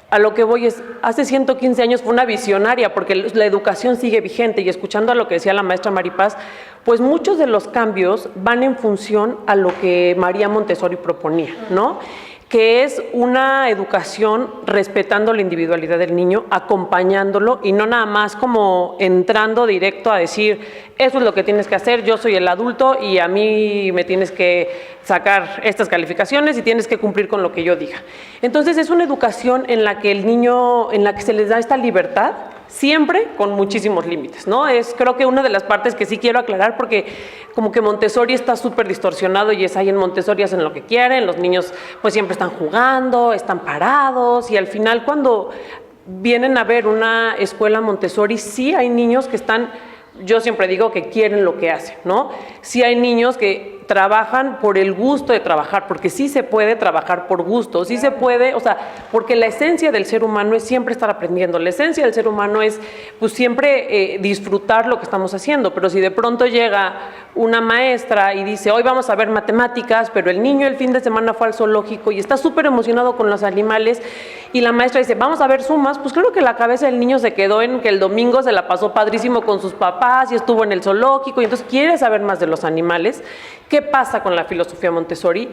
A lo que voy es, hace 115 años fue una visionaria porque la educación sigue vigente y escuchando a lo que decía la maestra Maripaz, muchos de los cambios van en función a lo que María Montessori proponía, ¿no? Que es una educación respetando la individualidad del niño, acompañándolo y no nada más como entrando directo a decir, eso es lo que tienes que hacer, yo soy el adulto y a mí me tienes que sacar estas calificaciones y tienes que cumplir con lo que yo diga. Entonces es una educación en la que en la que se les da esta libertad, siempre con muchísimos límites, ¿no? Es creo que una de las partes que sí quiero aclarar porque como que Montessori está súper distorsionado y es ahí en Montessori hacen lo que quieren, los niños siempre están jugando, están parados y al final cuando vienen a ver una escuela Montessori sí hay niños que están, yo siempre digo que quieren lo que hacen, ¿no? Sí hay niños que trabajan por el gusto de trabajar, porque sí se puede trabajar por gusto, sí se puede, o sea, porque la esencia del ser humano es siempre estar aprendiendo, la esencia del ser humano es pues siempre disfrutar lo que estamos haciendo, pero si de pronto llega una maestra y dice, hoy vamos a ver matemáticas, pero el niño el fin de semana fue al zoológico y está súper emocionado con los animales, y la maestra dice, vamos a ver sumas, pues creo que la cabeza del niño se quedó en que el domingo se la pasó padrísimo con sus papás y estuvo en el zoológico, y entonces quiere saber más de los animales. ¿Qué pasa con la filosofía Montessori?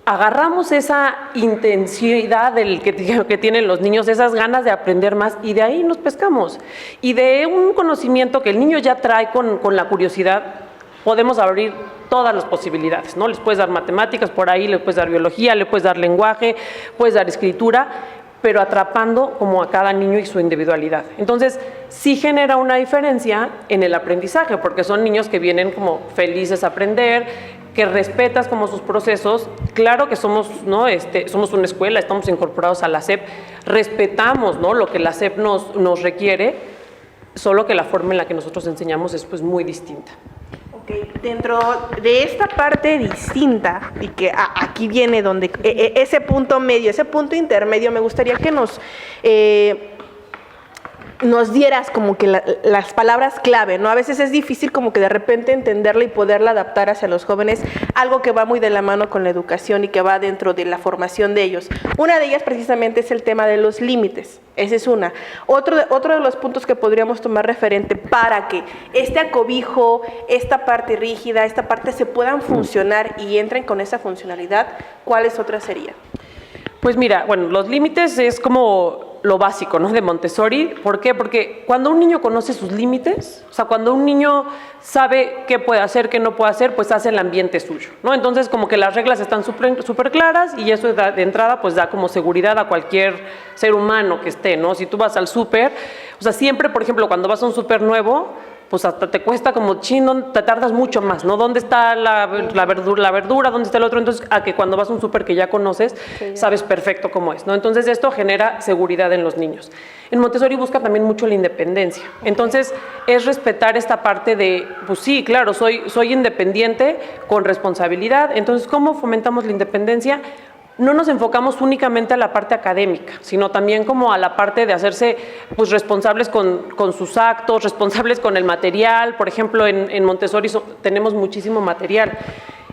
Agarramos esa intensidad que tienen los niños, esas ganas de aprender más, y de ahí nos pescamos. Y de un conocimiento que el niño ya trae con la curiosidad, podemos abrir todas las posibilidades, ¿no? Les puedes dar matemáticas por ahí, le puedes dar biología, le puedes dar lenguaje, puedes dar escritura, pero atrapando como a cada niño y su individualidad. Entonces, sí genera una diferencia en el aprendizaje, porque son niños que vienen como felices a aprender, que respetas como sus procesos. Claro que somos, ¿no? Somos una escuela, estamos incorporados a la SEP, respetamos, ¿no? Lo que la SEP nos requiere, solo que la forma en la que nosotros enseñamos es pues muy distinta. Dentro de esta parte distinta, y que aquí viene donde ese punto medio, ese punto intermedio, me gustaría que nos dieras como que las palabras clave, ¿no? A veces es difícil como que de repente entenderla y poderla adaptar hacia los jóvenes, algo que va muy de la mano con la educación y que va dentro de la formación de ellos. Una de ellas precisamente es el tema de los límites, esa es una. Otro de los puntos que podríamos tomar referente para que este acobijo, esta parte rígida, esta parte se puedan funcionar y entren con esa funcionalidad, ¿cuáles otras serían? Pues mira, bueno, los límites es como lo básico, ¿no? De Montessori. ¿Por qué? Porque cuando un niño conoce sus límites, o sea, cuando un niño sabe qué puede hacer, qué no puede hacer, pues hace el ambiente suyo, ¿no? Entonces, como que las reglas están súper claras, y eso de entrada pues da como seguridad a cualquier ser humano que esté, ¿no? Si tú vas al súper, o sea, siempre, por ejemplo, cuando vas a un súper nuevo, pues hasta te cuesta como chino, te tardas mucho más, ¿no? ¿Dónde está la verdura? ¿Dónde está el otro? Entonces, a que cuando vas a un súper que ya conoces, sabes perfecto cómo es, ¿no? Entonces, esto genera seguridad en los niños. En Montessori busca también mucho la independencia. Entonces, es respetar esta parte de, pues sí, claro, soy independiente con responsabilidad. Entonces, ¿cómo fomentamos la independencia? No nos enfocamos únicamente a la parte académica, sino también como a la parte de hacerse pues responsables con sus actos, responsables con el material. Por ejemplo, en Montessori tenemos muchísimo material.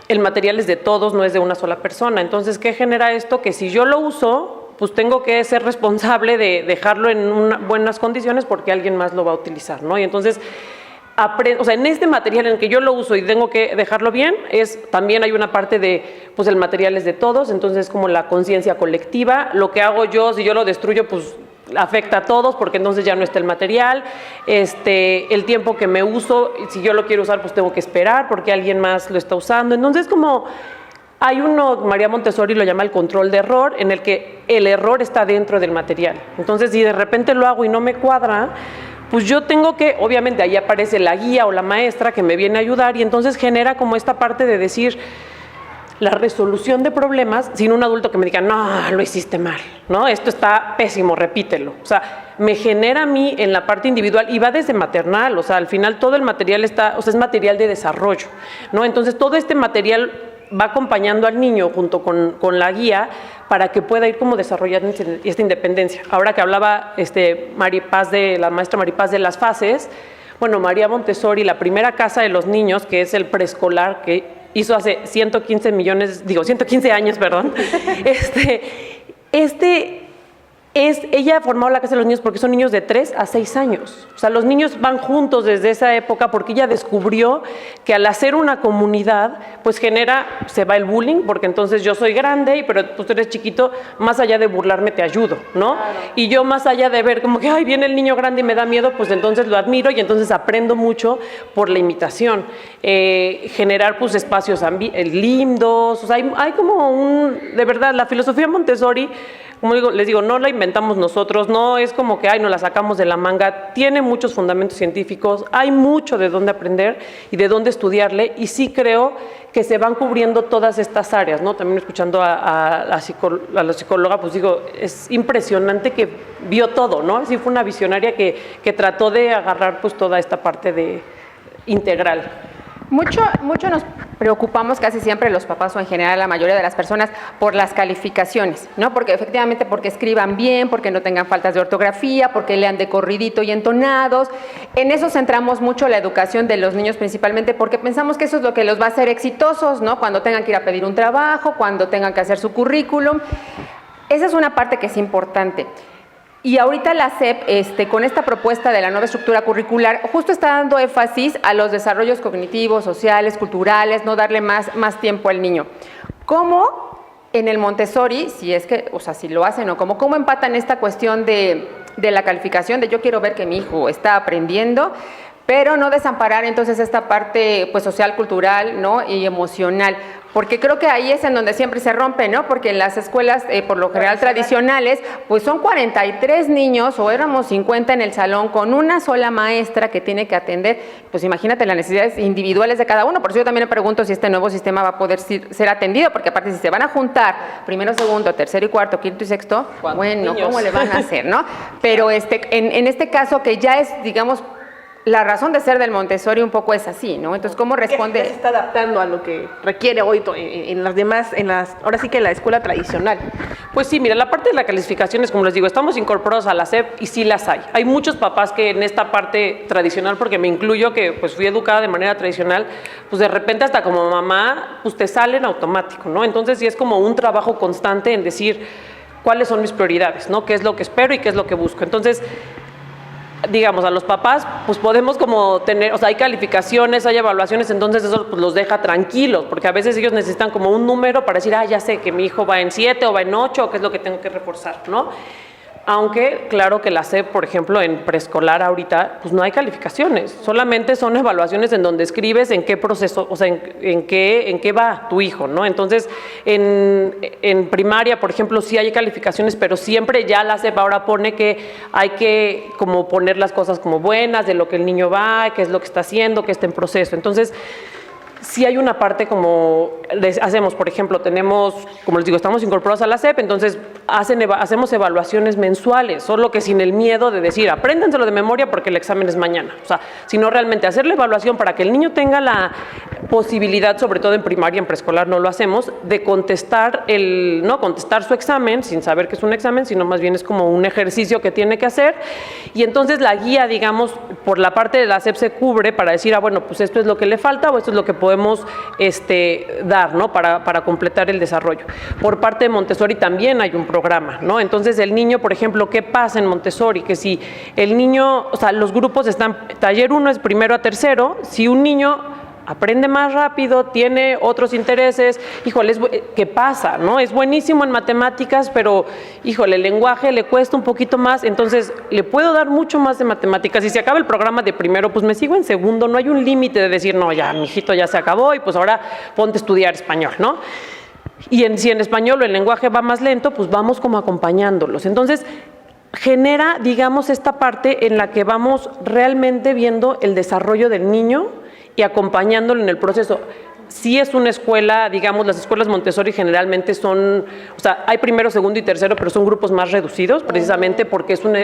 El material es de todos, no es de una sola persona. Entonces, ¿qué genera esto? Que si yo lo uso, pues tengo que ser responsable de dejarlo en buenas condiciones porque alguien más lo va a utilizar, ¿no? Y entonces, o sea, en este material en el que yo lo uso y tengo que dejarlo bien, también hay una parte de, pues el material es de todos, entonces es como la conciencia colectiva. Lo que hago yo, si yo lo destruyo, pues afecta a todos, porque entonces ya no está el material. El tiempo que me uso, si yo lo quiero usar, pues tengo que esperar porque alguien más lo está usando. Entonces, como hay María Montessori lo llama el control de error, en el que el error está dentro del material. Entonces, si de repente lo hago y no me cuadra, pues yo tengo que, obviamente ahí aparece la guía o la maestra que me viene a ayudar, y entonces genera como esta parte de decir la resolución de problemas sin un adulto que me diga, no, lo hiciste mal, ¿no? Esto está pésimo, repítelo. O sea, me genera a mí en la parte individual, y va desde maternal, o sea, al final todo el material es material de desarrollo, ¿no? Entonces todo este material va acompañando al niño junto con la guía para que pueda ir como desarrollando esta independencia. Ahora que hablaba la maestra Maripaz de las fases, bueno, María Montessori, la primera casa de los niños, que es el preescolar, que hizo hace 115 años, perdón, ella formó la casa de los niños porque son niños de 3 a 6 años. O sea, los niños van juntos desde esa época porque ella descubrió que al hacer una comunidad, pues se va el bullying, porque entonces yo soy grande, pero tú eres chiquito, más allá de burlarme te ayudo, ¿no? Claro. Y yo más allá de ver como que, ay, viene el niño grande y me da miedo, pues entonces lo admiro y entonces aprendo mucho por la imitación. Generar pues espacios lindos, o sea, hay como de verdad, la filosofía Montessori, como les digo, no la inventamos nosotros, no es como que nos la sacamos de la manga, tiene muchos fundamentos científicos, hay mucho de dónde aprender y de dónde estudiarle, y sí creo que se van cubriendo todas estas áreas, ¿no? También escuchando a la psicóloga, pues digo, es impresionante que vio todo, ¿no? Sí fue una visionaria que trató de agarrar pues toda esta parte integral. Mucho nos preocupamos casi siempre los papás o en general la mayoría de las personas por las calificaciones, ¿no? Porque efectivamente porque escriban bien, porque no tengan faltas de ortografía, porque lean de corridito y entonados. En eso centramos mucho la educación de los niños principalmente porque pensamos que eso es lo que los va a hacer exitosos, ¿no? Cuando tengan que ir a pedir un trabajo, cuando tengan que hacer su currículum. Esa es una parte que es importante. Y ahorita la SEP, con esta propuesta de la nueva estructura curricular, justo está dando énfasis a los desarrollos cognitivos, sociales, culturales, no darle más tiempo al niño. ¿Cómo en el Montessori, si es que, o sea, si lo hacen o cómo empatan esta cuestión de la calificación, de yo quiero ver que mi hijo está aprendiendo, pero no desamparar entonces esta parte pues social, cultural, ¿no? Y emocional? Porque creo que ahí es en donde siempre se rompe, ¿no? Porque en las escuelas, por lo general tradicionales, pues son 43 niños o éramos 50 en el salón con una sola maestra que tiene que atender. Pues imagínate las necesidades individuales de cada uno. Por eso yo también me pregunto si este nuevo sistema va a poder ser atendido, porque aparte si se van a juntar primero, segundo, tercero y cuarto, quinto y sexto, bueno, niños? ¿Cómo le van a hacer, no? Pero en este caso que ya es, digamos, la razón de ser del Montessori un poco es así, ¿no? Entonces, ¿cómo responde? Se está adaptando a lo que requiere hoy en las demás, ahora sí que la escuela tradicional. Pues sí, mira, la parte de las calificaciones, como les digo, estamos incorporados a la SEP y sí las hay. Hay muchos papás que en esta parte tradicional, porque me incluyo que pues fui educada de manera tradicional, pues de repente hasta como mamá, pues te sale en automático, ¿no? Entonces sí es como un trabajo constante en decir cuáles son mis prioridades, ¿no? ¿Qué es lo que espero y qué es lo que busco? Entonces, digamos, a los papás, pues podemos como tener, o sea, hay calificaciones, hay evaluaciones, entonces eso pues los deja tranquilos, porque a veces ellos necesitan como un número para decir, ya sé que mi hijo va en 7 o va en 8, o qué es lo que tengo que reforzar, ¿no? Aunque, claro que la SEP, por ejemplo, en preescolar ahorita, pues no hay calificaciones, solamente son evaluaciones en donde escribes en qué proceso, o sea, en qué va tu hijo, ¿no? Entonces, en primaria, por ejemplo, sí hay calificaciones, pero siempre ya la SEP ahora pone que hay que como poner las cosas como buenas, de lo que el niño va, qué es lo que está haciendo, que está en proceso. Entonces, sí hay una parte como hacemos, por ejemplo, tenemos, como les digo, estamos incorporados a la SEP, entonces hacemos evaluaciones mensuales, solo que sin el miedo de decir, apréndenselo de memoria porque el examen es mañana, o sea, sino realmente hacer la evaluación para que el niño tenga la posibilidad, sobre todo en primaria, en preescolar no lo hacemos, de contestar contestar su examen sin saber que es un examen, sino más bien es como un ejercicio que tiene que hacer, y entonces la guía, digamos, por la parte de la SEP se cubre para decir, bueno, pues esto es lo que le falta o esto es lo que podemos dar, ¿no? Para completar el desarrollo. Por parte de Montessori también hay un programa, ¿no? Entonces el niño, por ejemplo, ¿qué pasa en Montessori? Que si el niño, o sea, los grupos están, taller 1 es primero a tercero, si un niño aprende más rápido, tiene otros intereses, híjole, ¿qué pasa? ¿No? Es buenísimo en matemáticas, pero, híjole, el lenguaje le cuesta un poquito más, entonces le puedo dar mucho más de matemáticas. Si se acaba el programa de primero, pues me sigo en segundo, no hay un límite de decir, no, ya, mijito, ya se acabó y pues ahora ponte a estudiar español, ¿no? Y si en español o el lenguaje va más lento, pues vamos como acompañándolos. Entonces, genera, digamos, esta parte en la que vamos realmente viendo el desarrollo del niño y acompañándolo en el proceso. Sí es una escuela, digamos, las escuelas Montessori generalmente son, o sea, hay primero, segundo y tercero, pero son grupos más reducidos, precisamente porque es una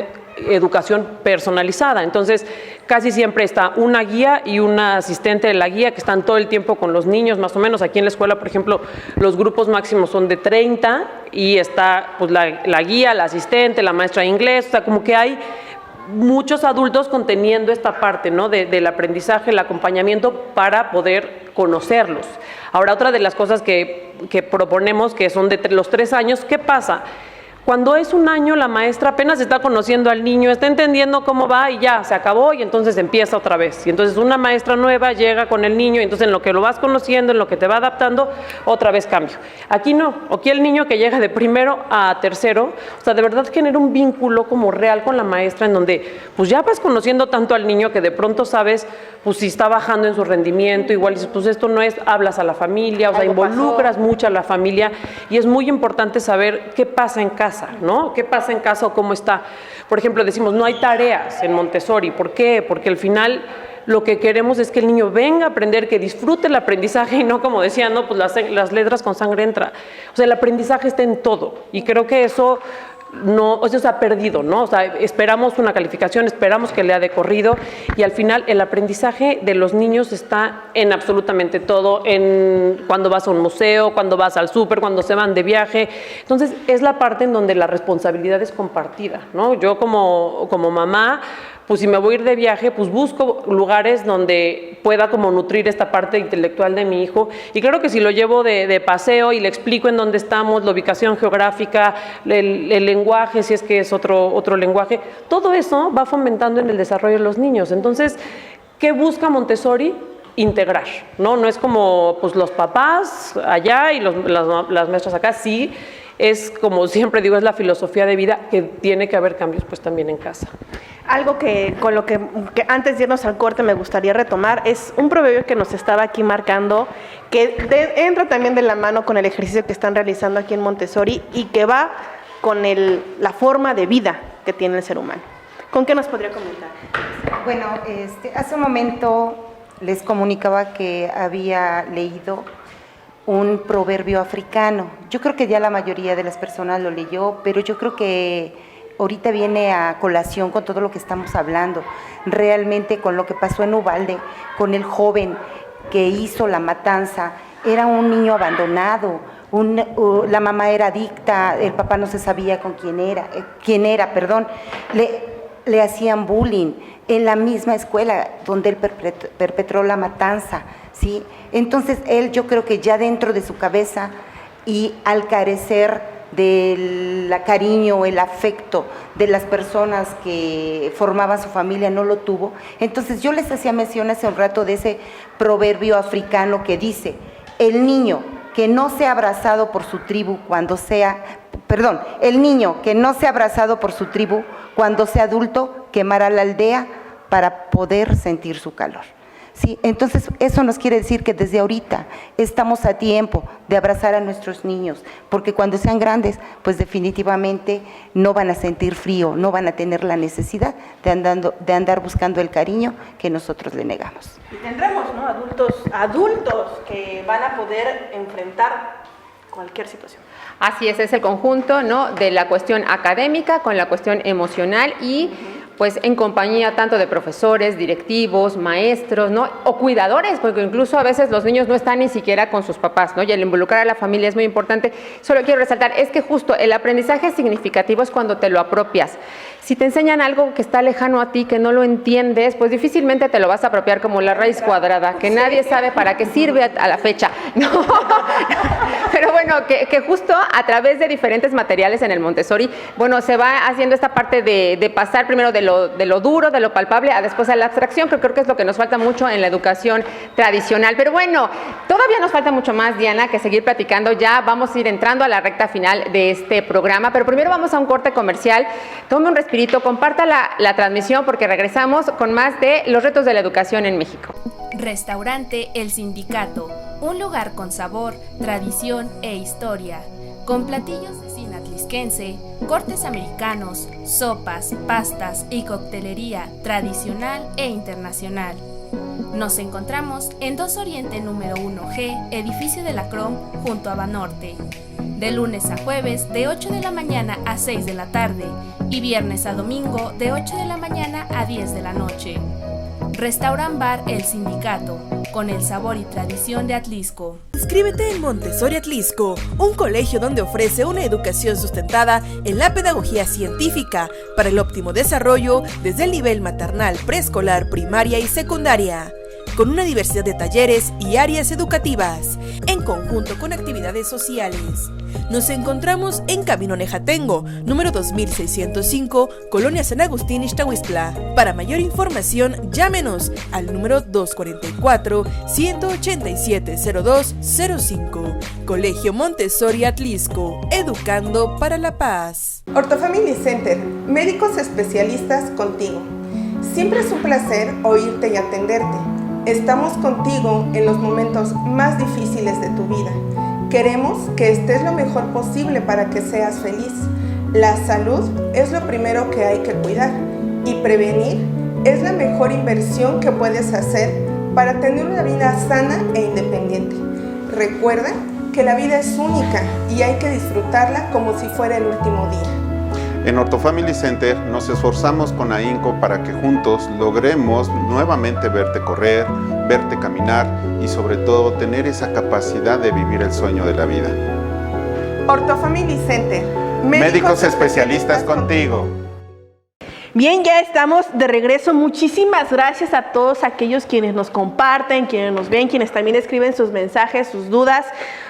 educación personalizada. Entonces, casi siempre está una guía y una asistente de la guía que están todo el tiempo con los niños, más o menos. Aquí en la escuela, por ejemplo, los grupos máximos son de 30 y está pues, la guía, la asistente, la maestra de inglés, o sea, como que hay muchos adultos conteniendo esta parte, ¿no? Del aprendizaje, el acompañamiento para poder conocerlos. Ahora, otra de las cosas que proponemos, que son de los 3 años, ¿qué pasa? Cuando es 1 año, la maestra apenas está conociendo al niño, está entendiendo cómo va y ya, se acabó y entonces empieza otra vez. Y entonces una maestra nueva llega con el niño y entonces en lo que lo vas conociendo, en lo que te va adaptando, otra vez cambio. Aquí no, aquí el niño que llega de primero a tercero, o sea, de verdad genera un vínculo como real con la maestra en donde pues ya vas conociendo tanto al niño que de pronto sabes pues si está bajando en su rendimiento, igual dices, pues esto no es, hablas a la familia, o sea, involucras mucho a la familia y es muy importante saber qué pasa en casa, ¿no? ¿Qué pasa en casa o cómo está? Por ejemplo, decimos, no hay tareas en Montessori. ¿Por qué? Porque al final lo que queremos es que el niño venga a aprender, que disfrute el aprendizaje y no como decían, no, pues las letras con sangre entra. O sea, el aprendizaje está en todo y creo que eso no, o sea, se ha perdido, ¿no? O sea, esperamos una calificación, esperamos que lea de corrido y al final el aprendizaje de los niños está en absolutamente todo, en cuando vas a un museo, cuando vas al súper, cuando se van de viaje. Entonces, es la parte en donde la responsabilidad es compartida, ¿no? Yo como mamá, pues si me voy a ir de viaje, pues busco lugares donde pueda como nutrir esta parte intelectual de mi hijo. Y claro que si lo llevo de paseo y le explico en dónde estamos, la ubicación geográfica, el lenguaje, si es que es otro lenguaje, todo eso va fomentando en el desarrollo de los niños. Entonces, ¿qué busca Montessori? Integrar, ¿no? No es como pues los papás allá y las maestras acá, sí. Es, como siempre digo, es la filosofía de vida que tiene que haber cambios pues también en casa. Algo que con lo que antes de irnos al corte me gustaría retomar es un proverbio que nos estaba aquí marcando, que entra también de la mano con el ejercicio que están realizando aquí en Montessori y que va con la forma de vida que tiene el ser humano. ¿Con qué nos podría comentar? Bueno, hace un momento les comunicaba que había leído un proverbio africano. Yo creo que ya la mayoría de las personas lo leyó, pero yo creo que ahorita viene a colación con todo lo que estamos hablando, realmente con lo que pasó en Uvalde, con el joven que hizo la matanza. Era un niño abandonado, la mamá era adicta, el papá no se sabía con quién era, le hacían bullying en la misma escuela donde él perpetró la matanza, ¿sí? Entonces él, yo creo que ya dentro de su cabeza, y al carecer del cariño, el afecto de las personas que formaban su familia, no lo tuvo. Entonces yo les hacía mención hace un rato de ese proverbio africano que dice: el niño que no sea abrazado por su tribu el niño que no sea abrazado por su tribu cuando sea adulto quemará la aldea para poder sentir su calor. Sí, entonces eso nos quiere decir que desde ahorita estamos a tiempo de abrazar a nuestros niños, porque cuando sean grandes, pues definitivamente no van a sentir frío, no van a tener la necesidad de andar buscando el cariño que nosotros le negamos. Y tendremos, ¿no?, adultos que van a poder enfrentar cualquier situación. Así es el conjunto, ¿no?, de la cuestión académica con la cuestión emocional y pues en compañía tanto de profesores, directivos, maestros, ¿no?, o cuidadores, porque incluso a veces los niños no están ni siquiera con sus papás, ¿no?, y el involucrar a la familia es muy importante. Solo quiero resaltar, es que justo el aprendizaje significativo es cuando te lo apropias. Si te enseñan algo que está lejano a ti, que no lo entiendes, pues difícilmente te lo vas a apropiar, como la raíz cuadrada, que nadie sabe para qué sirve a la fecha. No. Pero bueno, que justo a través de diferentes materiales en el Montessori, bueno, se va haciendo esta parte de pasar primero de lo duro, de lo palpable, a después a la abstracción, que creo que es lo que nos falta mucho en la educación tradicional. Pero bueno, todavía nos falta mucho más, Diana, que seguir platicando. Ya vamos a ir entrando a la recta final de este programa, pero primero vamos a un corte comercial. Tome un respirito, comparta la transmisión, porque regresamos con más de los retos de la educación en México. Restaurante El Sindicato, un lugar con sabor, tradición e historia, con platillos de cocina tlisquense, cortes americanos, sopas, pastas y coctelería tradicional e internacional. Nos encontramos en 2 Oriente número 1G, edificio de la Crom, junto a Banorte. De lunes a jueves, de 8 de la mañana a 6 de la tarde, y viernes a domingo, de 8 de la mañana a 10 de la noche. Restaurant Bar El Sindicato, con el sabor y tradición de Atlisco. Inscríbete en Montessori Atlisco, un colegio donde ofrece una educación sustentada en la pedagogía científica para el óptimo desarrollo desde el nivel maternal, preescolar, primaria y secundaria, con una diversidad de talleres y áreas educativas, en conjunto con actividades sociales. Nos encontramos en Camino Nejatengo, número 2605, Colonia San Agustín, Ixtahuistla. Para mayor información, llámenos al número 244-187-0205. Colegio Montessori Atlisco, educando para la paz. Orthofamily Center, médicos especialistas contigo. Siempre es un placer oírte y atenderte. Estamos contigo en los momentos más difíciles de tu vida. Queremos que estés lo mejor posible para que seas feliz. La salud es lo primero que hay que cuidar y prevenir es la mejor inversión que puedes hacer para tener una vida sana e independiente. Recuerda que la vida es única y hay que disfrutarla como si fuera el último día. En OrthoFamily Center nos esforzamos con ahínco para que juntos logremos nuevamente verte correr, verte caminar y sobre todo tener esa capacidad de vivir el sueño de la vida. OrthoFamily Center. Médicos especialistas contigo. Bien, ya estamos de regreso. Muchísimas gracias a todos aquellos quienes nos comparten, quienes nos ven, quienes también escriben sus mensajes, sus dudas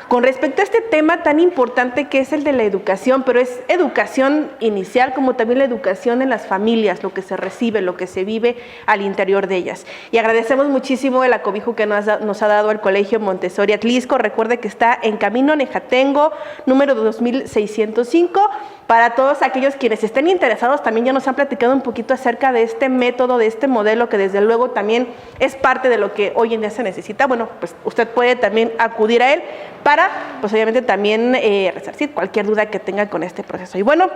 con respecto a este tema tan importante que es el de la educación, pero es educación inicial como también la educación en las familias, lo que se recibe, lo que se vive al interior de ellas. Y agradecemos muchísimo el acobijo que nos ha dado el Colegio Montessori Atlisco. Recuerde que está en Camino Nejatengo, número 2605. Para todos aquellos quienes estén interesados, también ya nos han platicado un poquito acerca de este método, de este modelo que desde luego también es parte de lo que hoy en día se necesita. Bueno, pues usted puede también acudir a él para, pues obviamente también resarcir cualquier duda que tenga con este proceso. Y bueno,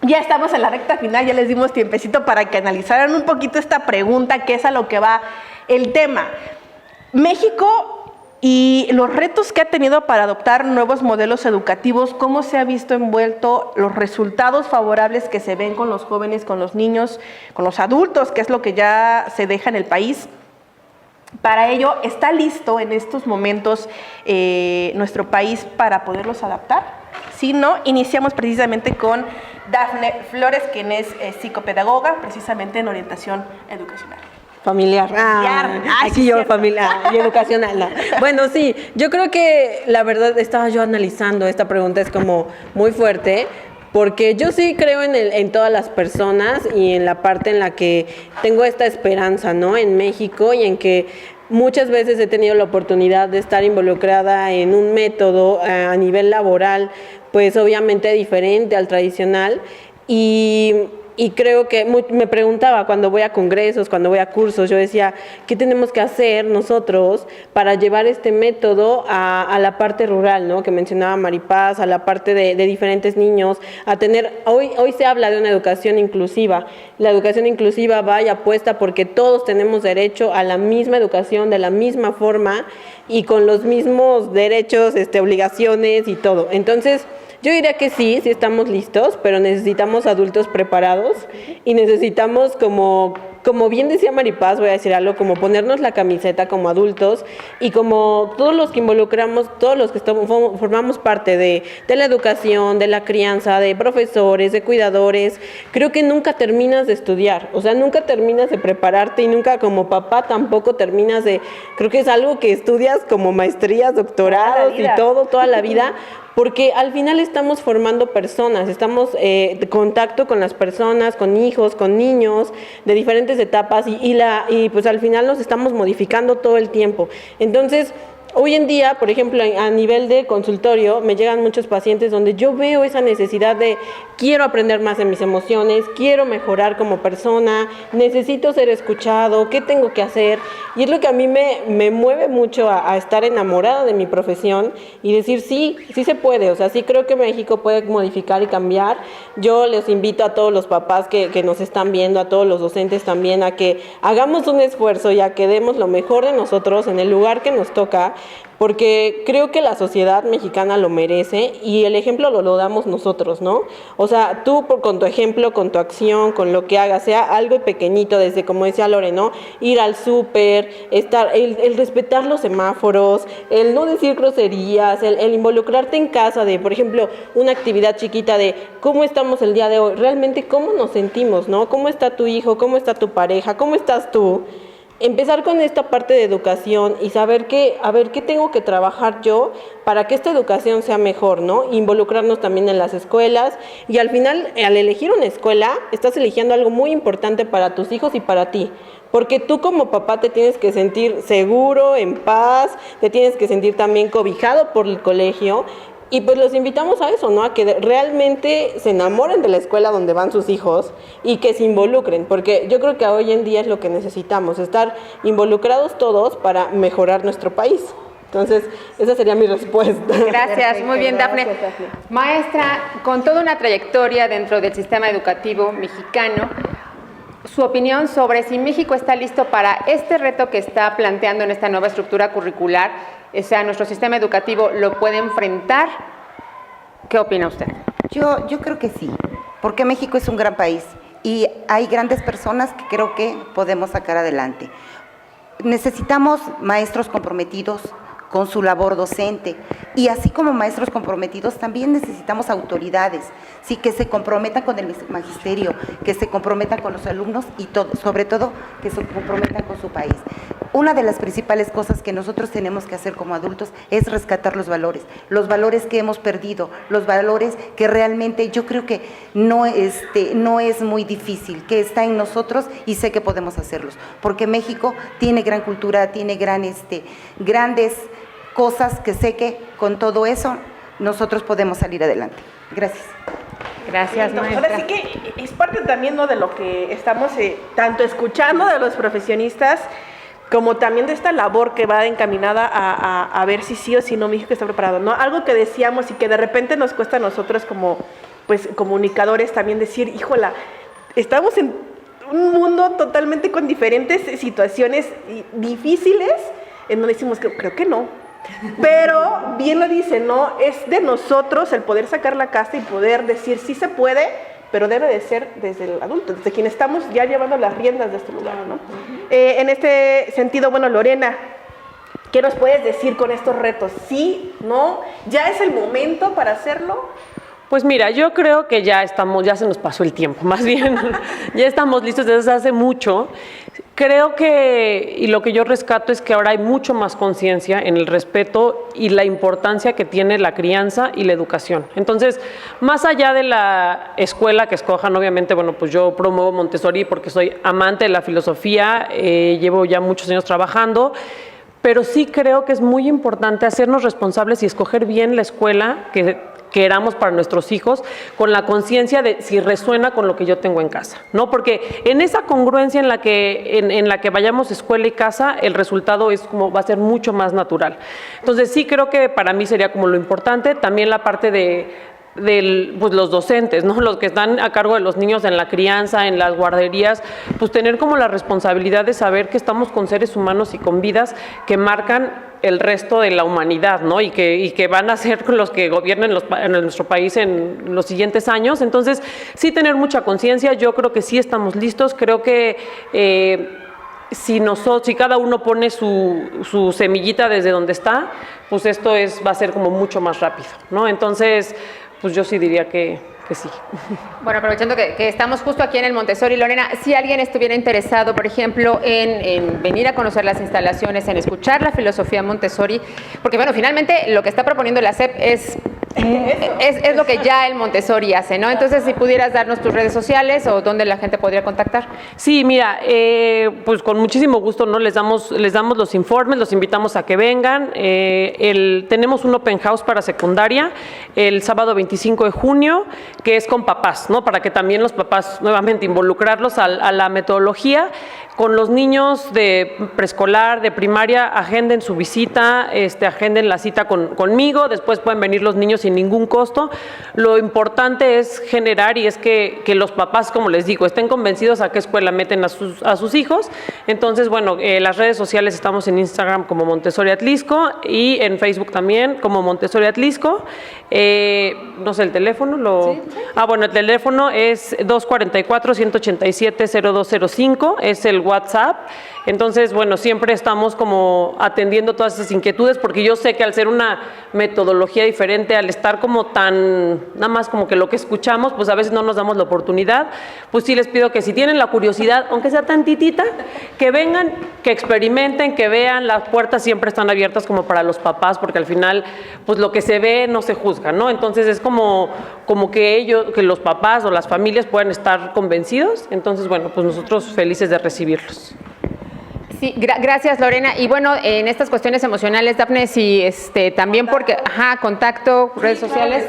ya estamos en la recta final, ya les dimos tiempecito para que analizaran un poquito esta pregunta, que es a lo que va el tema. México y los retos que ha tenido para adoptar nuevos modelos educativos, cómo se ha visto envuelto, los resultados favorables que se ven con los jóvenes, con los niños, con los adultos, que es lo que ya se deja en el país. Para ello, ¿está listo en estos momentos nuestro país para poderlos adaptar? Si no, iniciamos precisamente con Dafne Flores, quien es psicopedagoga, precisamente en orientación educacional. Familiar. Aquí yo, familiar y educacional. No. Bueno, sí, yo creo que la verdad estaba yo analizando, esta pregunta es como muy fuerte, porque yo sí creo en todas las personas y en la parte en la que tengo esta esperanza, ¿no? En México y en que muchas veces he tenido la oportunidad de estar involucrada en un método a nivel laboral, pues obviamente diferente al tradicional y creo que me preguntaba cuando voy a congresos, cuando voy a cursos, yo decía, ¿qué tenemos que hacer nosotros para llevar este método a la parte rural, ¿no? Que mencionaba Maripaz, a la parte de diferentes niños, a tener, hoy se habla de una educación inclusiva. La educación inclusiva va y apuesta porque todos tenemos derecho a la misma educación, de la misma forma y con los mismos derechos, obligaciones y todo. Entonces, yo diría que sí estamos listos, pero necesitamos adultos preparados y necesitamos como bien decía Maripaz, voy a decir algo, como ponernos la camiseta como adultos y como todos los que involucramos, todos los que formamos parte de la educación, de la crianza, de profesores, de cuidadores, creo que nunca terminas de estudiar, o sea, nunca terminas de prepararte y nunca como papá tampoco terminas creo que es algo que estudias como maestrías, doctorados y toda la vida, porque al final estamos formando personas, estamos en contacto con las personas, con hijos, con niños de diferentes etapas y pues al final nos estamos modificando todo el tiempo. Entonces, hoy en día, por ejemplo, a nivel de consultorio, me llegan muchos pacientes donde yo veo esa necesidad de quiero aprender más de mis emociones, quiero mejorar como persona, necesito ser escuchado, ¿qué tengo que hacer? Y es lo que a mí me mueve mucho a estar enamorada de mi profesión y decir sí se puede, o sea, sí creo que México puede modificar y cambiar. Yo les invito a todos los papás que nos están viendo, a todos los docentes también, a que hagamos un esfuerzo y a que demos lo mejor de nosotros en el lugar que nos toca, porque creo que la sociedad mexicana lo merece y el ejemplo lo damos nosotros, ¿no? O sea, tú con tu ejemplo, con tu acción, con lo que hagas, sea algo pequeñito, desde como decía Lore, ¿no? Ir al súper, el respetar los semáforos, el no decir groserías, el involucrarte en casa de, por ejemplo, una actividad chiquita de cómo estamos el día de hoy, realmente cómo nos sentimos, ¿no? ¿Cómo está tu hijo? ¿Cómo está tu pareja? ¿Cómo estás tú? Empezar con esta parte de educación y saber qué tengo que trabajar yo para que esta educación sea mejor, ¿no? Involucrarnos también en las escuelas y al final, al elegir una escuela, estás eligiendo algo muy importante para tus hijos y para ti. Porque tú como papá te tienes que sentir seguro, en paz, te tienes que sentir también cobijado por el colegio. Y pues los invitamos a eso, ¿no? A que realmente se enamoren de la escuela donde van sus hijos y que se involucren, porque yo creo que hoy en día es lo que necesitamos, estar involucrados todos para mejorar nuestro país. Entonces, esa sería mi respuesta. Gracias, Perfecto, muy bien, Dafne. Gracias, Dafne. Maestra, con toda una trayectoria dentro del sistema educativo mexicano, su opinión sobre si México está listo para este reto que está planteando en esta nueva estructura curricular, o sea, nuestro sistema educativo lo puede enfrentar. ¿Qué opina usted? Yo creo que sí. porque México es un gran país y hay grandes personas que creo que podemos sacar adelante. Necesitamos maestros comprometidos con su labor docente y así como maestros comprometidos también necesitamos autoridades, sí, que se comprometan con el magisterio, que se comprometan con los alumnos y sobre todo que se comprometan con su país. Una de las principales cosas que nosotros tenemos que hacer como adultos es rescatar los valores que hemos perdido, los valores que realmente yo creo que no es muy difícil, que está en nosotros y sé que podemos hacerlos, porque México tiene gran cultura, tiene grandes cosas que sé que con todo eso nosotros podemos salir adelante. Gracias. Gracias, maestra. Ahora sí que es parte también, ¿no?, de lo que estamos tanto escuchando de los profesionistas, como también de esta labor que va encaminada a ver si sí o si no México está preparado, ¿no? Algo que decíamos y que de repente nos cuesta a nosotros como pues comunicadores también decir, híjola, estamos en un mundo totalmente con diferentes situaciones difíciles, en donde decimos que creo que no. Pero bien lo dice, ¿no? Es de nosotros el poder sacar la casta y poder decir sí se puede, pero debe de ser desde el adulto, desde quien estamos ya llevando las riendas de este lugar, ¿no? En este sentido, bueno, Lorena, ¿qué nos puedes decir con estos retos? ¿Sí? ¿No? ¿Ya es el momento para hacerlo? Pues mira, yo creo que ya se nos pasó el tiempo, más bien, ya estamos listos desde hace mucho. Creo que, y lo que yo rescato es que ahora hay mucho más conciencia en el respeto y la importancia que tiene la crianza y la educación. Entonces, más allá de la escuela que escojan, obviamente, bueno, pues yo promuevo Montessori porque soy amante de la filosofía, llevo ya muchos años trabajando, pero sí creo que es muy importante hacernos responsables y escoger bien la escuela que queramos para nuestros hijos, con la conciencia de si resuena con lo que yo tengo en casa, ¿no? Porque en esa congruencia en la que vayamos escuela y casa, el resultado va a ser mucho más natural. Entonces sí creo que para mí sería como lo importante, también la parte de pues los docentes, ¿no? Los que están a cargo de los niños en la crianza, en las guarderías, pues tener como la responsabilidad de saber que estamos con seres humanos y con vidas que marcan el resto de la humanidad, ¿no? Y que van a ser los que gobiernen en nuestro país en los siguientes años. Entonces, sí tener mucha conciencia, yo creo que sí estamos listos, creo que si cada uno pone su semillita desde donde está, pues esto va a ser como mucho más rápido, ¿no? Entonces, pues yo sí diría que sí. Bueno, aprovechando que estamos justo aquí en el Montessori, Lorena, si alguien estuviera interesado, por ejemplo, en venir a conocer las instalaciones, en escuchar la filosofía Montessori, porque bueno, finalmente lo que está proponiendo la SEP es lo que ya el Montessori hace, ¿no? Entonces, si pudieras darnos tus redes sociales o dónde la gente podría contactar. Sí, mira, pues con muchísimo gusto, ¿no? Les damos los informes, los invitamos a que vengan. Tenemos un open house para secundaria el sábado 25 de junio, que es con papás, ¿no? Para que también los papás, nuevamente, involucrarlos a la metodología. Con los niños de preescolar, de primaria, agenden su visita, agenden la cita conmigo, después pueden venir los niños sin ningún costo. Lo importante es generar y es que los papás, como les digo, estén convencidos a qué escuela meten a sus hijos. Entonces, bueno, las redes sociales estamos en Instagram como Montessori Atlisco y en Facebook también como Montessori Atlisco. No sé, el teléfono. ¿Sí? Bueno, el teléfono es 244-187-0205, es el WhatsApp. Entonces, bueno, siempre estamos como atendiendo todas esas inquietudes, porque yo sé que al ser una metodología diferente, al estar como nada más como que lo que escuchamos, pues a veces no nos damos la oportunidad. Pues sí les pido que si tienen la curiosidad, aunque sea tantitita, que vengan, que experimenten, que vean. Las puertas siempre están abiertas como para los papás, porque al final, pues lo que se ve no se juzga, ¿no? Entonces es como que los papás o las familias puedan estar convencidos. Entonces, bueno, pues nosotros felices de recibirlos. Sí, gracias, Lorena. Y bueno, en estas cuestiones emocionales, Dafne, si también porque, contacto, redes sociales.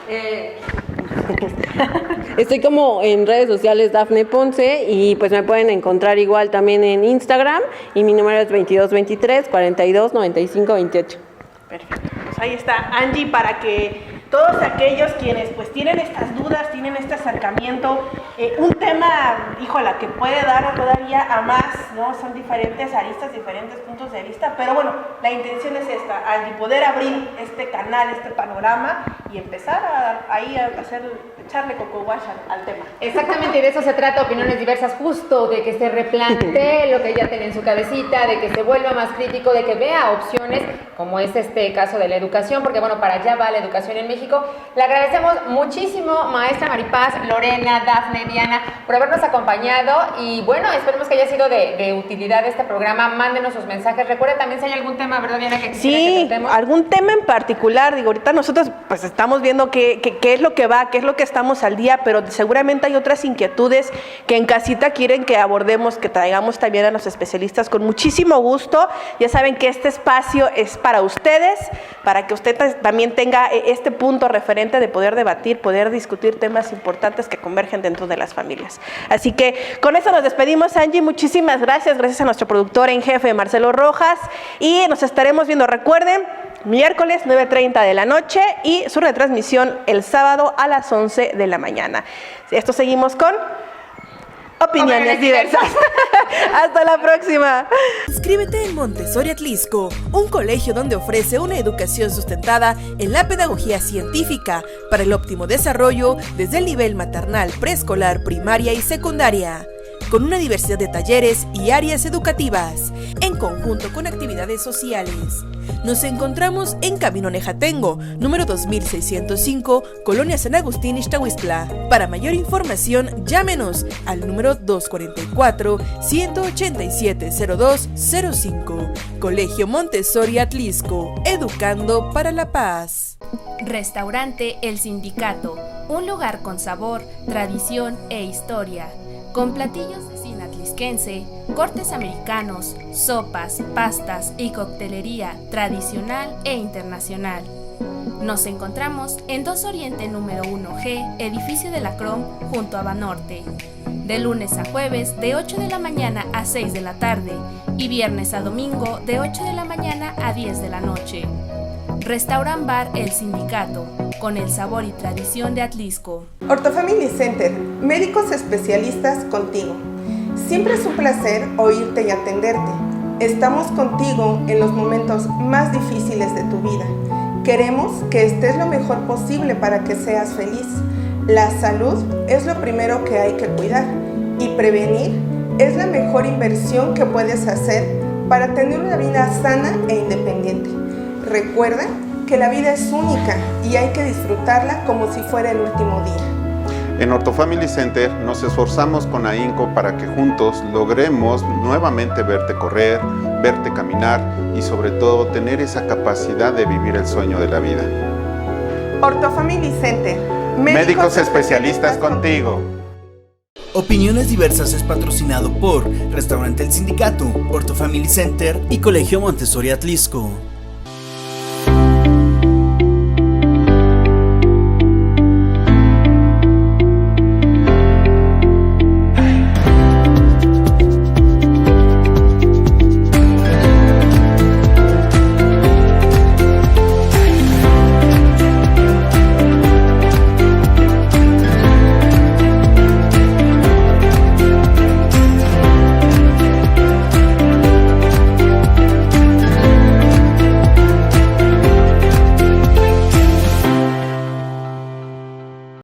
Claro que sí. Estoy como en redes sociales Dafne Ponce y pues me pueden encontrar igual también en Instagram y mi número es 2223 42 95 28. Perfecto. Pues ahí está Angie para que todos aquellos quienes pues tienen estas dudas, tienen este acercamiento, un tema, híjola, que puede dar todavía a más, ¿no? Son diferentes aristas, diferentes puntos de vista, pero bueno, la intención es esta, al poder abrir este canal, este panorama y empezar a echarle coco wash al tema. Exactamente, y de eso se trata, opiniones diversas, justo de que se replantee lo que ya tiene en su cabecita, de que se vuelva más crítico, de que vea opciones, como es este caso de la educación, porque bueno, para allá va la educación en México. Le agradecemos muchísimo, maestra Maripaz, Lorena, Dafne, Diana, por habernos acompañado y bueno, esperemos que haya sido de utilidad este programa. Mándenos sus mensajes. Recuerden también si hay algún tema, ¿verdad, Diana? Sí, algún tema en particular. Digo, ahorita nosotros pues estamos viendo qué es lo que va, qué es lo que estamos al día, pero seguramente hay otras inquietudes que en casita quieren que abordemos, que traigamos también a los especialistas con muchísimo gusto. Ya saben que este espacio es para ustedes, para que usted también tenga este punto referente de poder debatir, poder discutir temas importantes que convergen dentro de las familias. Así que con eso nos despedimos, Angie. Muchísimas gracias. Gracias a nuestro productor en jefe, Marcelo Rojas, y nos estaremos viendo, recuerden, miércoles 9:30 de la noche y su retransmisión el sábado a las 11 de la mañana. Esto seguimos con opiniones diversas. Hasta la próxima. Inscríbete en Montessori Atlisco, un colegio donde ofrece una educación sustentada en la pedagogía científica para el óptimo desarrollo desde el nivel maternal, preescolar, primaria y secundaria, con una diversidad de talleres y áreas educativas, en conjunto con actividades sociales. Nos encontramos en Camino Nejatengo, número 2605, Colonia San Agustín, Ixtahuistla. Para mayor información, llámenos al número 244-187-0205. Colegio Montessori Atlisco, educando para la paz. Restaurante El Sindicato, un lugar con sabor, tradición e historia, con platillos de cocina atlisquense, cortes americanos, sopas, pastas y coctelería tradicional e internacional. Nos encontramos en 2 Oriente número 1G, edificio de la Crom, junto a Banorte. De lunes a jueves, de 8 de la mañana a 6 de la tarde, y viernes a domingo, de 8 de la mañana a 10 de la noche. Restaurant Bar El Sindicato, con el sabor y tradición de Atlisco. Orthofamily Center, médicos especialistas contigo. Siempre es un placer oírte y atenderte. Estamos contigo en los momentos más difíciles de tu vida. Queremos que estés lo mejor posible para que seas feliz. La salud es lo primero que hay que cuidar y prevenir es la mejor inversión que puedes hacer para tener una vida sana e independiente. Recuerda que la vida es única y hay que disfrutarla como si fuera el último día. En Orthofamily Center nos esforzamos con ahínco para que juntos logremos nuevamente verte correr, verte caminar y sobre todo tener esa capacidad de vivir el sueño de la vida. Orthofamily Center, médicos especialistas contigo. Opiniones Diversas es patrocinado por Restaurante El Sindicato, Orthofamily Center y Colegio Montessori Atlisco.